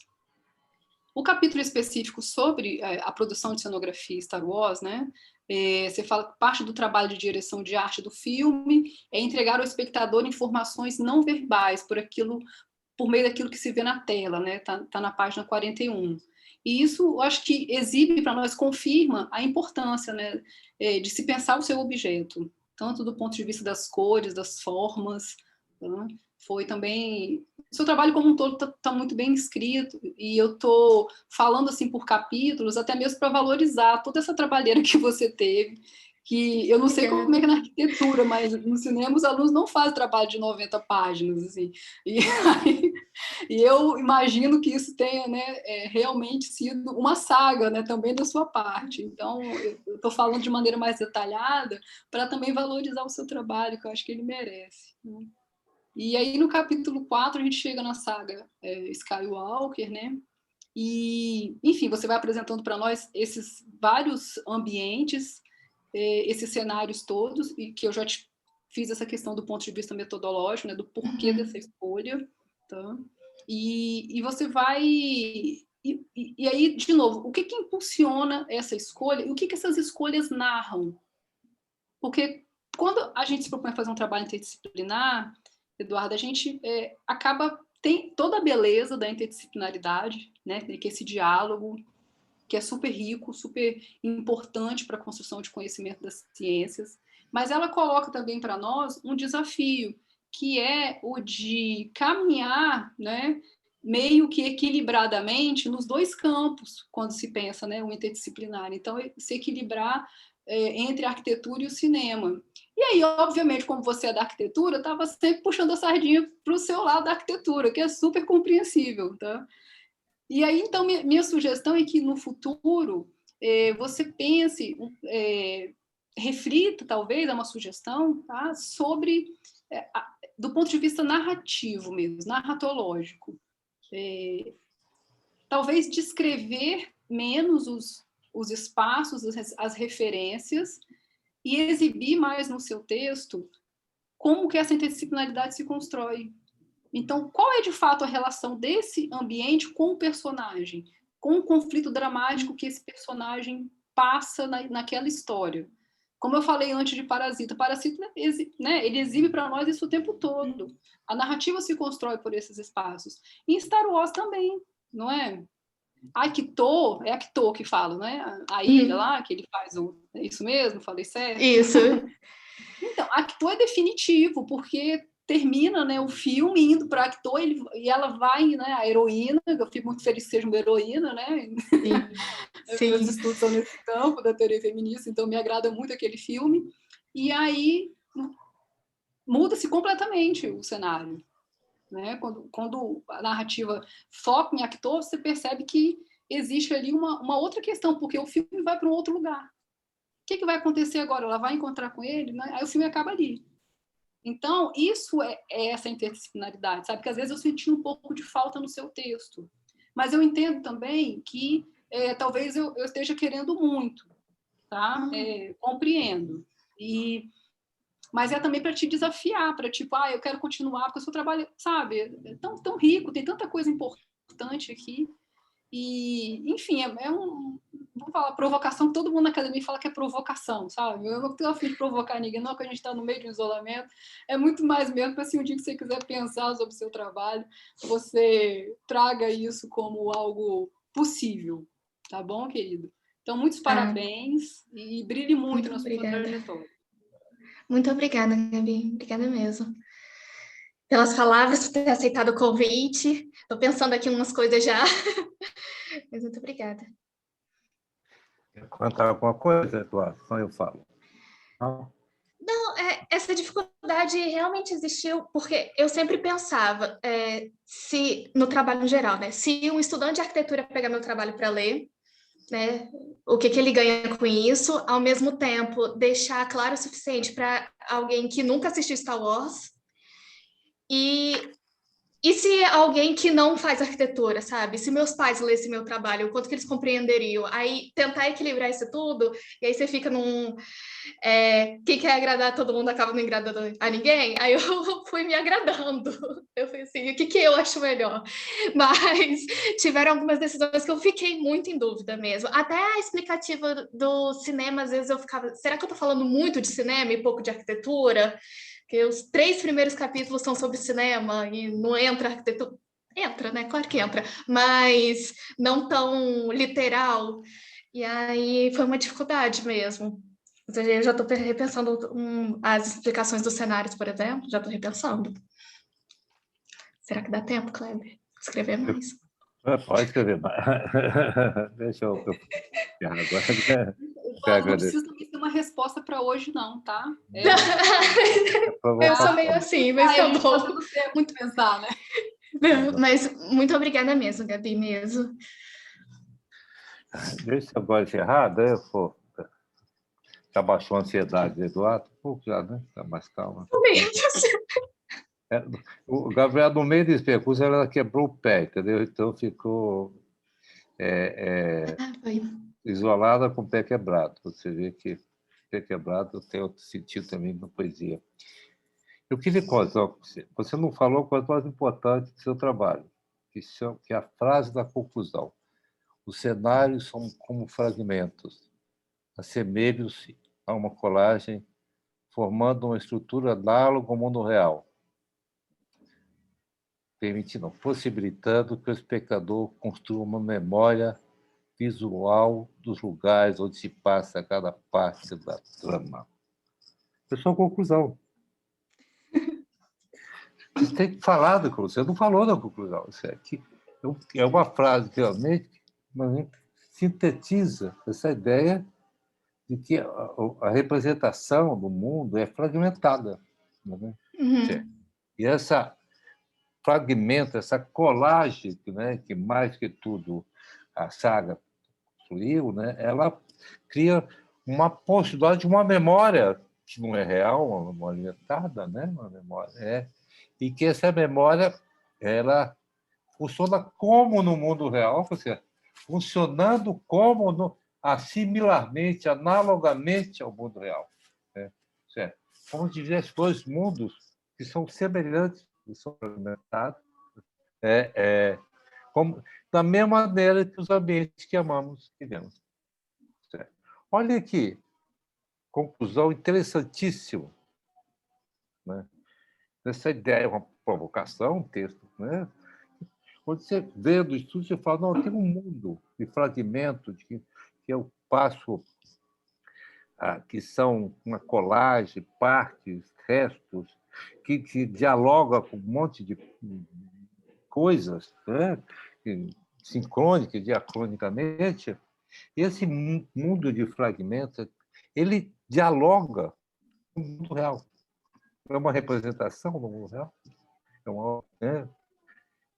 O capítulo específico sobre a produção de cenografia Star Wars, né, você fala que parte do trabalho de direção de arte do filme é entregar ao espectador informações não verbais por meio daquilo que se vê na tela, né? Tá na página 41. E isso, eu acho que exibe para nós, confirma a importância, né, de se pensar o seu objeto, tanto do ponto de vista das cores, das formas, né? Foi também seu trabalho como um todo está muito bem escrito, e eu estou falando assim por capítulos, até mesmo para valorizar toda essa trabalheira que você teve, que eu não sei como é que é na arquitetura, mas no cinema os alunos não fazem trabalho de 90 páginas, assim. E eu imagino que isso tenha, né, realmente sido uma saga, né, também da sua parte. Então, eu estou falando de maneira mais detalhada para também valorizar o seu trabalho, que eu acho que ele merece, né? E aí, no capítulo 4, a gente chega na saga Skywalker, né? E, enfim, você vai apresentando para nós esses vários ambientes, esses cenários todos, e que eu já te fiz essa questão do ponto de vista metodológico, né, do porquê dessa escolha, tá? E você vai... E aí, de novo, o que impulsiona essa escolha e o que essas escolhas narram? Porque quando a gente se propõe a fazer um trabalho interdisciplinar, Eduardo, a gente tem toda a beleza da interdisciplinaridade, né, que é esse diálogo, que é super rico, super importante para a construção de conhecimento das ciências, mas ela coloca também para nós um desafio, que é o de caminhar, né, meio que equilibradamente nos dois campos, quando se pensa, né, o interdisciplinar. Então, se equilibrar entre a arquitetura e o cinema. E aí, obviamente, como você é da arquitetura, estava sempre puxando a sardinha para o seu lado da arquitetura, que é super compreensível, tá? E aí, então, minha sugestão é que no futuro você pense, reflita, talvez, é uma sugestão, tá? Sobre, do ponto de vista narrativo mesmo, narratológico. Talvez descrever menos os espaços, as referências, e exibir mais no seu texto como que essa interdisciplinaridade se constrói. Então, qual é de fato a relação desse ambiente com o personagem, com o conflito dramático que esse personagem passa naquela história? Como eu falei antes de Parasita, né, ele exibe para nós isso o tempo todo. A narrativa se constrói por esses espaços. E em Star Wars também, não é? Acto, é Acto que fala, né? A ilha lá, que ele faz o... É isso mesmo? Falei certo? Isso. Então, Acto é definitivo, porque termina, né, o filme indo para Acto e ela vai, né, a heroína, eu fico muito feliz que seja uma heroína, né? Sim. Meus estudos são nesse campo da teoria feminista, então me agrada muito aquele filme. E aí muda-se completamente o cenário. Né? Quando a narrativa foca em Acto, você percebe que existe ali uma outra questão, porque o filme vai para um outro lugar. O que vai acontecer agora? Ela vai encontrar com ele? Né? Aí o filme acaba ali. Então, isso é essa interdisciplinaridade, sabe? Porque às vezes eu senti um pouco de falta no seu texto. Mas eu entendo também que talvez eu esteja querendo muito, tá? Compreendo. Mas é também para te desafiar, para tipo, eu quero continuar, porque o seu trabalho, sabe, é tão rico, tem tanta coisa importante aqui. E, enfim, vamos falar, provocação, todo mundo na academia fala que é provocação, sabe? Eu não tenho a fim de provocar ninguém, não, que a gente está no meio de um isolamento. É muito mais mesmo para, assim, um dia que você quiser pensar sobre o seu trabalho, você traga isso como algo possível, tá bom, querido? Então, muitos parabéns e brilhe muito na sua trajetória. Muito obrigada, Gabi. Obrigada mesmo. Pelas palavras, por ter aceitado o convite. Estou pensando aqui em umas coisas já. Mas muito obrigada. Quer contar alguma coisa, Eduardo? Então eu falo. Não? Não, essa dificuldade realmente existiu, porque eu sempre pensava, se no trabalho em geral, né? Se um estudante de arquitetura pegar meu trabalho para ler, né, o que ele ganha com isso, ao mesmo tempo deixar claro o suficiente para alguém que nunca assistiu Star Wars, e se alguém que não faz arquitetura, sabe? Se meus pais lessem meu trabalho, o quanto que eles compreenderiam? Aí tentar equilibrar isso tudo, e aí você fica num... quem quer agradar todo mundo acaba não agradando a ninguém. Aí eu fui me agradando. Eu falei assim, o que eu acho melhor? Mas tiveram algumas decisões que eu fiquei muito em dúvida mesmo. Até a explicativa do cinema, às vezes eu ficava, será que eu tô falando muito de cinema e pouco de arquitetura? Porque os 3 primeiros capítulos são sobre cinema e não entra arquitetura. Entra, né? Claro que entra, mas não tão literal. E aí foi uma dificuldade mesmo. Eu já estou repensando as explicações dos cenários, por exemplo, já estou repensando. Será que dá tempo, Kleber? Escrever mais? Pode escrever mais. Deixa eu agora. Não precisa também ter uma resposta para hoje, não, tá? Eu sou meio assim, mas tá bom. Muito pensar, né? Mas muito obrigada mesmo, Gabi, mesmo. Deixa eu agora encerrar, daí eu for. Já baixou a ansiedade do Eduardo? Um pouco já, né? Está mais calma. O Gabriel, no meio desse percurso, ela quebrou o pé, entendeu? Então ficou isolada com o pé quebrado. Você vê que o pé quebrado tem outro sentido também na poesia. Eu queria contar com você. Você não falou a coisa mais importante do seu trabalho, que é a frase da conclusão. Os cenários são como fragmentos, assemelham-se a uma colagem, formando uma estrutura análoga ao mundo real, possibilitando que o espectador construa uma memória visual dos lugares onde se passa cada parte da trama. É só a conclusão. Você tem que falar da conclusão. Você não falou da conclusão. Isso aqui é uma frase que realmente sintetiza essa ideia de que a representação do mundo é fragmentada. Né? E essa fragmento, essa colagem, né, que mais que tudo a saga construiu, né, ela cria uma possibilidade de uma memória que não é real, uma memória inventada, né, uma memória e que essa memória ela funciona como no mundo real, ou seja, funcionando como assimilarmente, analogamente ao mundo real, né? Certo? Como dizer, os dois mundos que são semelhantes, que são fragmentados, como, da mesma maneira que os ambientes que amamos vivemos. Certo? Olha aqui, conclusão interessantíssima, né? Essa ideia é uma provocação, um texto, né? Quando você vê do estudo, você fala, não, tem um mundo de fragmentos que eu passo, que são uma colagem, partes, restos, que dialoga com um monte de coisas, né? Sincrônica e diacronicamente. Esse mundo de fragmentos, ele dialoga com o mundo real. É uma representação do mundo real.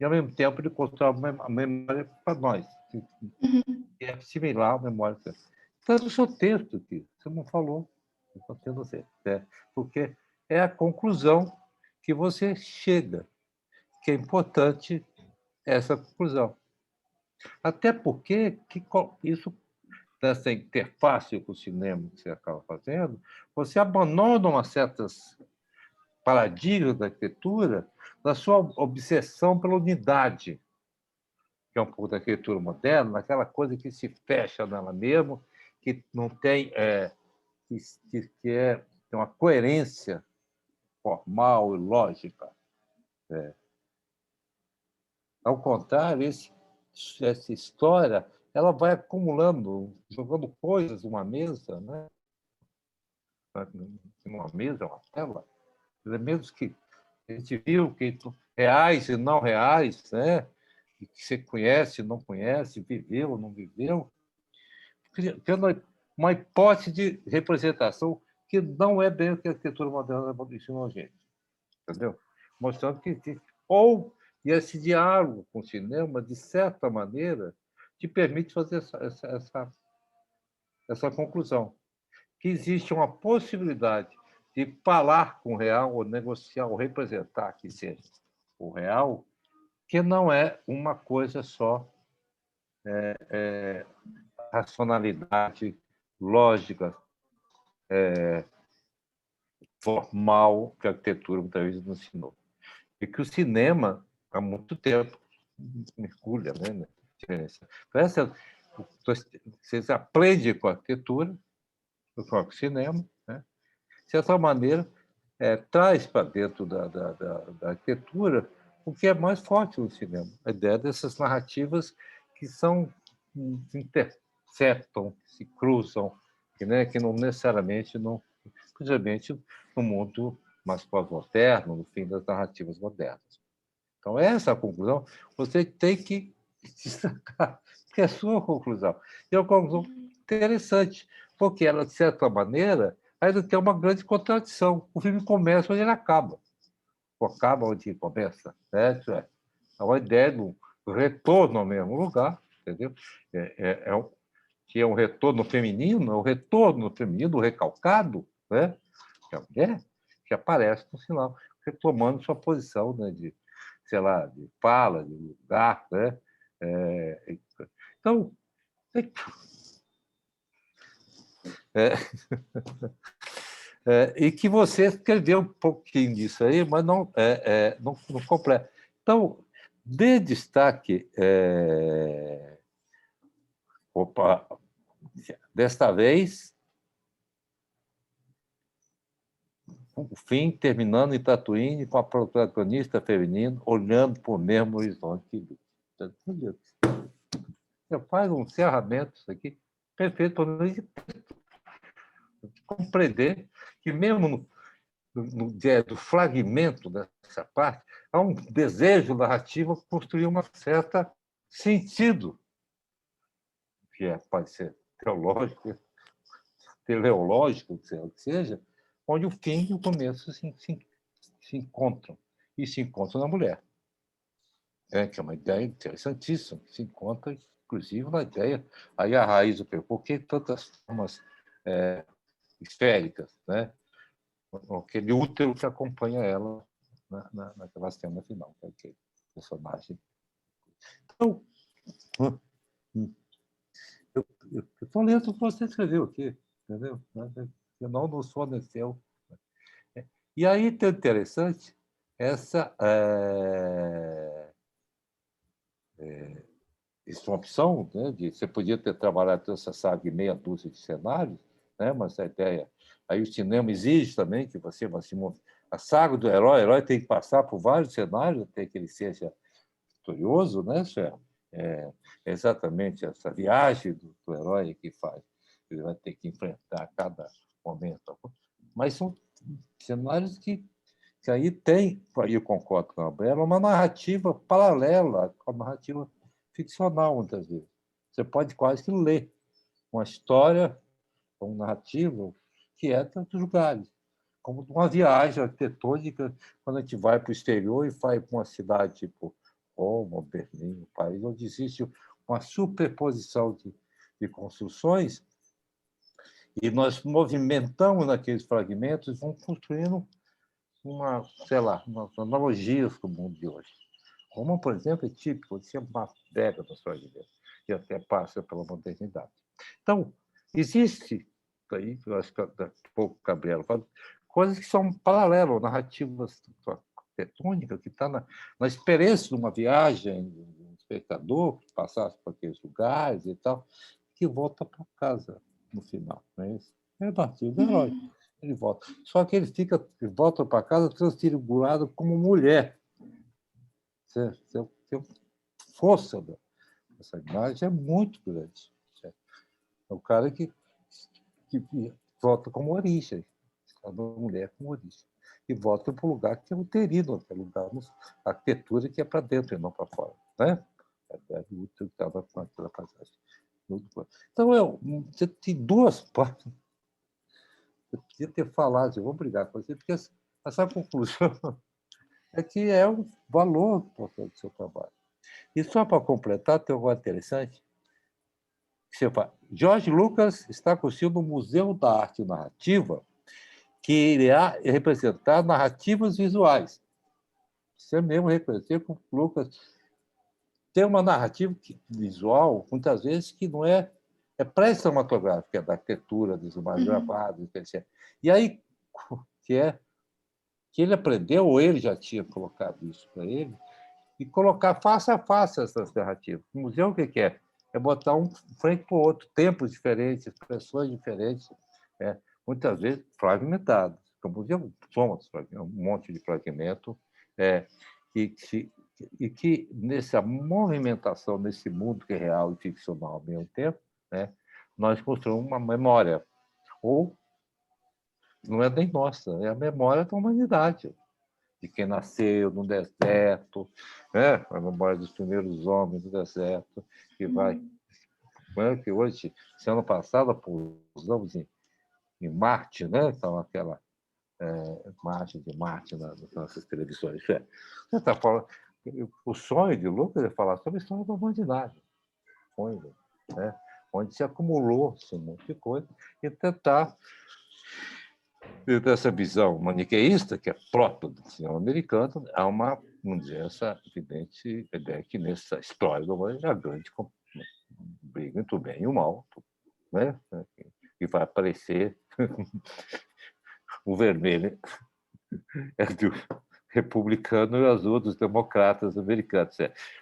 E, ao mesmo tempo, ele constrói uma memória para nós, que é similar à memória. Então, é o seu texto aqui, você não falou, porque é a conclusão que você chega, que é importante essa conclusão. Até porque isso, nessa interface com o cinema que você acaba fazendo, você abandona umas certas paradigmas da arquitetura da sua obsessão pela unidade, que é um pouco da arquitetura moderna, aquela coisa que se fecha nela mesmo, que não tem tem uma coerência formal e lógica. Ao contrário, essa história ela vai acumulando, jogando coisas numa mesa, né? Uma mesa, uma tela, elementos que a gente viu, que reais e não reais, né? Que você conhece, não conhece, viveu, não viveu, criando uma hipótese de representação que não é bem o que a arquitetura moderna ensinou a gente, entendeu? Mostrando que e esse diálogo com o cinema, de certa maneira, te permite fazer essa conclusão, que existe uma possibilidade de falar com o real, ou negociar, ou representar que seja o real, que não é uma coisa só racionalidade, lógica, formal, que a arquitetura muitas vezes nos ensinou. E que o cinema, há muito tempo, mergulha, né? Você aprende com a arquitetura, com o cinema, né? De certa maneira, traz para dentro da arquitetura o que é mais forte no cinema, a ideia dessas narrativas que interceptam, que se cruzam, que não necessariamente, principalmente no mundo mais pós-moderno, no fim das narrativas modernas. Então, essa conclusão você tem que destacar, que é a sua conclusão. E é uma conclusão interessante, porque ela, de certa maneira, ainda tem uma grande contradição. O filme começa onde ele acaba. Ou acaba onde ele começa. Né? Isso é uma ideia do retorno ao mesmo lugar, entendeu? Que é um retorno feminino, é o retorno feminino recalcado, né? Que é a mulher que aparece no final, retomando sua posição, né? De, sei lá, de fala, de lugar, né? Então, e que você escreveu um pouquinho disso aí, mas não completo. Então, dê destaque, desta vez, o fim terminando em Tatooine com a protagonista feminina olhando para o mesmo horizonte. Você faz um encerramento, isso aqui, perfeito, para compreender que mesmo do fragmento dessa parte, há um desejo narrativo de construir um certo sentido, que pode ser teológico, teleológico, que seja, onde o fim e o começo se encontram, e se encontram na mulher. Que é uma ideia interessantíssima, que se encontra, inclusive, na ideia, aí a raiz do por que tantas formas esféricas, né? Aquele útero que acompanha ela naquela cena final, que é aquele personagem. Então, eu estou lendo o que você escreveu aqui, entendeu? Eu não forneceu. E aí tem interessante essa uma opção, né, de você podia ter trabalhado toda essa saga em meia dúzia de cenários, né, mas a ideia... Aí o cinema exige também que você... A saga do herói, o herói tem que passar por vários cenários até que ele seja vitorioso, né, é exatamente essa viagem do herói que faz. Ele vai ter que enfrentar cada momento. Mas são cenários que aí tem, aí eu concordo com a Bela, uma narrativa paralela com a narrativa ficcional, muitas vezes. Você pode quase que ler uma história, um narrativo, que é tantos lugares, como uma viagem arquitetônica, quando a gente vai para o exterior e vai para uma cidade tipo Roma, Berlim, um país onde existe uma superposição de construções, e nós movimentamos naqueles fragmentos e vamos construindo umas analogias com o mundo de hoje. Roma, por exemplo, é típico, você é uma década da sua vida, e até passa pela modernidade. Então, existe, aí, eu acho que há pouco Gabriela fala, coisas que são paralelas, narrativas arquitetônicas, que está na experiência de uma viagem, de um espectador que passasse por aqueles lugares e tal, que volta para casa no final. Não é isso? É a partir do herói. Ele volta. Só que ele volta para casa transfigurado como mulher. Você tem força dessa imagem é muito grande. Certo? É o cara que volta como origem, a mulher como origem. E volta para o lugar que é uterino, que é o lugar, a arquitetura que é para dentro e não para fora. Né? É o útero que estava com aquela passagem. Então, você tem duas partes. Eu podia ter falado, eu vou brigar com você, porque essa conclusão é que é um valor importante do seu trabalho. E só para completar, tem algo interessante. Você fala, George Lucas está construindo um museu da arte narrativa que irá representar narrativas visuais. Você mesmo reconheceu que o Lucas tem uma narrativa visual, muitas vezes, que não é pré-cinematográfica, da arquitetura, dos imagens gravadas, etc. E aí, que ele aprendeu, ou ele já tinha colocado isso para ele, e colocar face a face essas narrativas. O museu, o que é? É botar um frente para o outro, tempos diferentes, expressões diferentes, muitas vezes fragmentados. O museu somos um monte de fragmento, e que nessa movimentação, nesse mundo que é real e ficcional ao mesmo tempo, nós construímos uma memória. Ou não é nem nossa, é a memória da humanidade. de quem nasceu no deserto, né? A memória dos primeiros homens do deserto, que vai... Que hoje, esse ano passado, pousamos em Marte, né? Então, aquela marcha de Marte nas nossas televisões. Você tá falando, o sonho de Lucas é falar sobre a história da humanidade, né? Onde se acumulou-se um monte de coisa, e tentar, dessa visão maniqueísta, que é própria do cinema americano, há uma, vamos dizer, essa evidente ideia que nessa história da humanidade a grande briga entre o bem e o mal, né? E vai aparecer o vermelho é do republicano e o azul dos democratas americanos.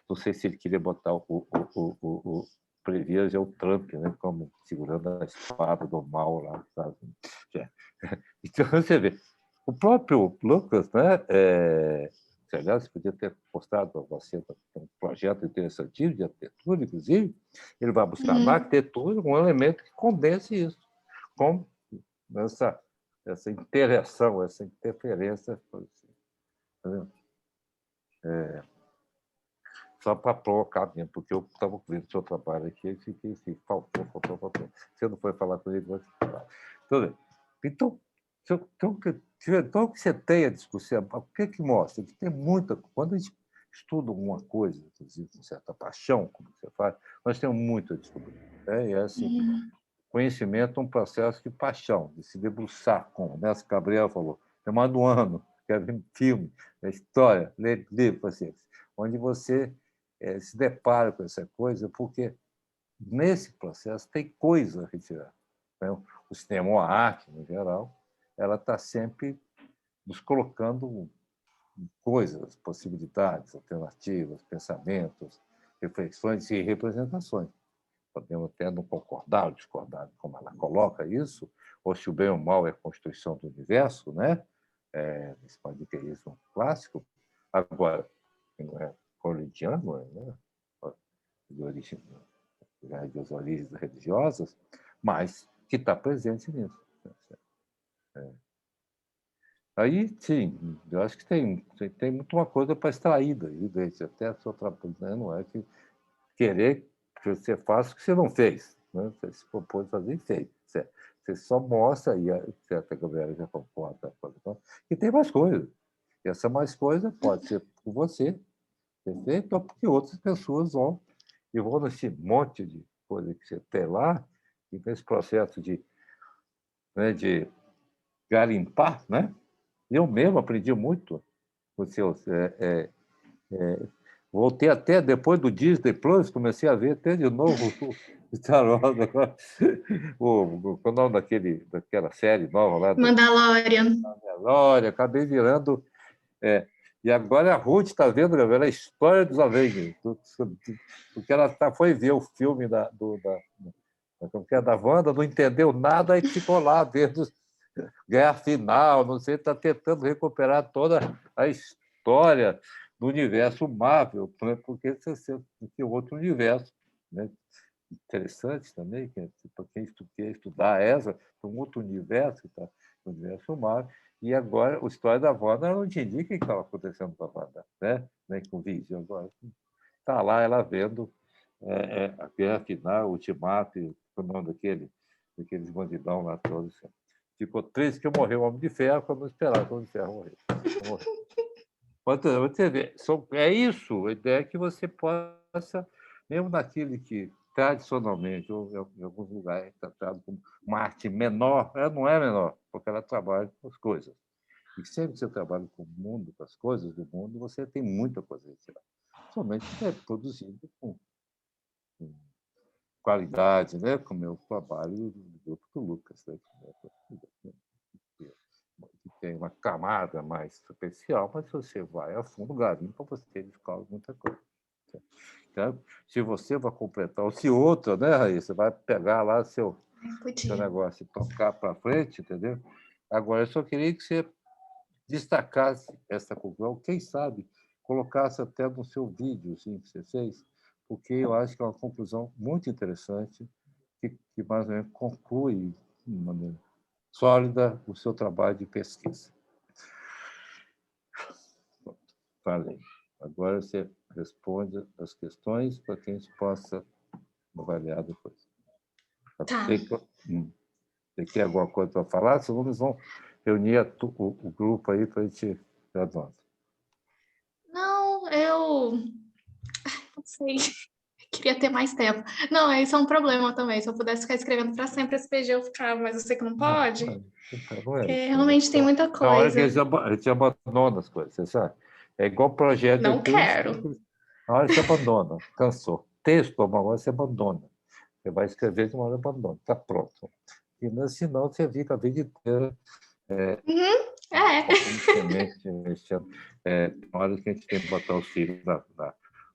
Não sei se ele queria botar o previa já o Trump, né, como segurando a espada do mal lá. Sabe? Então, você vê, o próprio Lucas, né, aliás, podia ter postado você um projeto interessantíssimo de arquitetura, inclusive, ele vai buscar na arquitetura um elemento que condense isso, como essa interação, essa interferência. Só para provocar mesmo, porque eu estava vendo o seu trabalho aqui e fiquei assim, faltou. Você não foi falar comigo antes de falar. Tudo bem. Então, que você tem a discussão, o que mostra? Que tem muita... Quando a gente estuda alguma coisa, inclusive com certa paixão, como você faz, nós temos muito a descobrir. Né? E é assim, conhecimento é um processo de paixão, de se debruçar com. O Nelson Gabriel falou, demanda um ano, quer ver filme, história, ler livro, paciência, onde você se depara com essa coisa, porque nesse processo tem coisa a retirar. Né? O cinema, ou a arte, no geral, ela está sempre nos colocando coisas, possibilidades, alternativas, pensamentos, reflexões e representações. Podemos até não concordar ou discordar como ela coloca isso, ou se o bem ou o mal é a constituição do universo, né? Esse maniqueísmo clássico. Agora, não é corintiano, né? De origem, das origens religiosas, mas que está presente nisso. Aí, sim, eu acho que tem muito uma coisa para extrair daí, até a sua trabalho, né? Não é que querer que você faça o que você não fez. Né? Você se propôs fazer e fez. Você só mostra, e a Gabriela já concorda, que tem mais coisa. E essa mais coisa pode ser por você ter feito, ou porque outras pessoas vão nesse monte de coisa que você tem lá, e nesse processo de garimpar, né? Eu mesmo aprendi muito com os seus... voltei até depois do Disney Plus, comecei a ver até de novo o Star Wars. Qual é o nome daquela série nova lá? Mandalorian. Mandalorian, acabei virando... E agora a Ruth está vendo, galera, a história dos Avengers, porque ela foi ver o filme da Wanda, não entendeu nada, aí ficou lá vendo Guerra Final, não sei, está tentando recuperar toda a história do universo Marvel, né? Porque tem outro universo, né? Interessante também, para quem quer estudar essa, um outro universo, tá? O universo Marvel. E agora, a história da Wanda, eu não entendi o que estava acontecendo com a Wanda, né? Nem com o vídeo agora. Está lá ela vendo a Guerra Final, o Ultimato, o nome daqueles bandidão lá todos. Ficou triste que morreu o Homem de Ferro, quando não esperava que o Homem de Ferro morresse. Você vê, é isso, a ideia é que você possa, mesmo naquele que tradicionalmente, ou em alguns lugares, é tratado como uma arte menor, ela não é menor, porque ela trabalha com as coisas. E sempre que você trabalha com o mundo, com as coisas do mundo, você tem muita coisa a retirar. Somente é produzido com qualidade, né? Como é o trabalho do grupo do Lucas, né? Que tem uma camada mais superficial, mas se você vai a fundo, garimpa, você descobre muita coisa. Então, se você vai completar, ou se outra, né, Raíssa, vai pegar lá seu negócio e tocar para frente, entendeu? Agora, eu só queria que você destacasse essa conclusão, quem sabe colocasse até no seu vídeo assim, que você fez, porque eu acho que é uma conclusão muito interessante, que mais ou menos conclui de maneira sólida o seu trabalho de pesquisa. Falei. Agora você responde as questões para que a gente possa avaliar depois. Tá. Tem alguma coisa para falar? Senão eles vão reunir o grupo aí para a gente graduar. Não, eu não sei. Queria ter mais tempo. Não, isso é um problema também. Se eu pudesse ficar escrevendo para sempre esse PG, eu ficava, mas eu sei que não pode. Não é Porque isso, realmente tem muita Na hora que coisa. a gente abandona as coisas, você sabe? É igual projeto. Não quero. Na hora você abandona, cansou. Texto, uma hora você abandona. Você vai escrever de uma hora abandona, está pronto. E senão você fica a vida inteira É. na hora que a gente tem que botar os filhos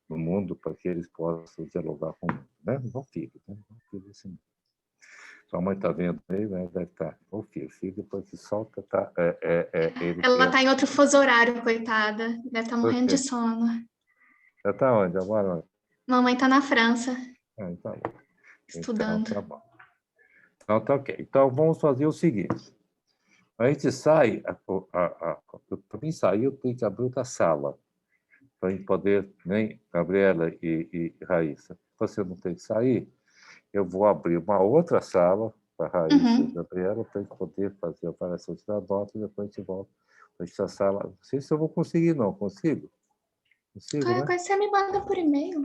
no mundo para que eles possam dialogar com o mundo. Né? Não filho, né? Não filho assim. Sua mãe está vendo aí, né? Deve estar. O filho depois que solta, tá, ele Ela está em outro fuso horário, coitada. Deve estar morrendo de sono. Ela está onde agora? Mamãe está na França. Então, estudando. Então, tá bom. Então, tá ok. Então, vamos fazer o seguinte. A gente sai, para mim sair, eu tenho que abrir outra sala, para a gente poder, nem Gabriela e Raíssa, você não tem que sair, eu vou abrir uma outra sala para Raíssa e Gabriela, para a gente poder fazer a avaliação de nota, e depois a gente volta para essa sala. Não sei se eu vou conseguir, não. Consigo? Consigo, Qualquer né? coisa você me manda por e-mail.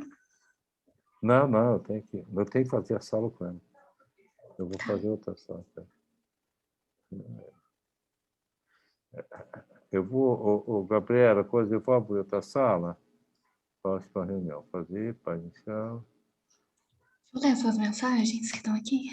Não, eu tenho que fazer a sala com ela. Eu vou fazer outra sala. Eu vou, Gabriela, eu vou abrir outra sala. Próxima reunião. Fazer para iniciar. Vou ler suas mensagens que estão aqui.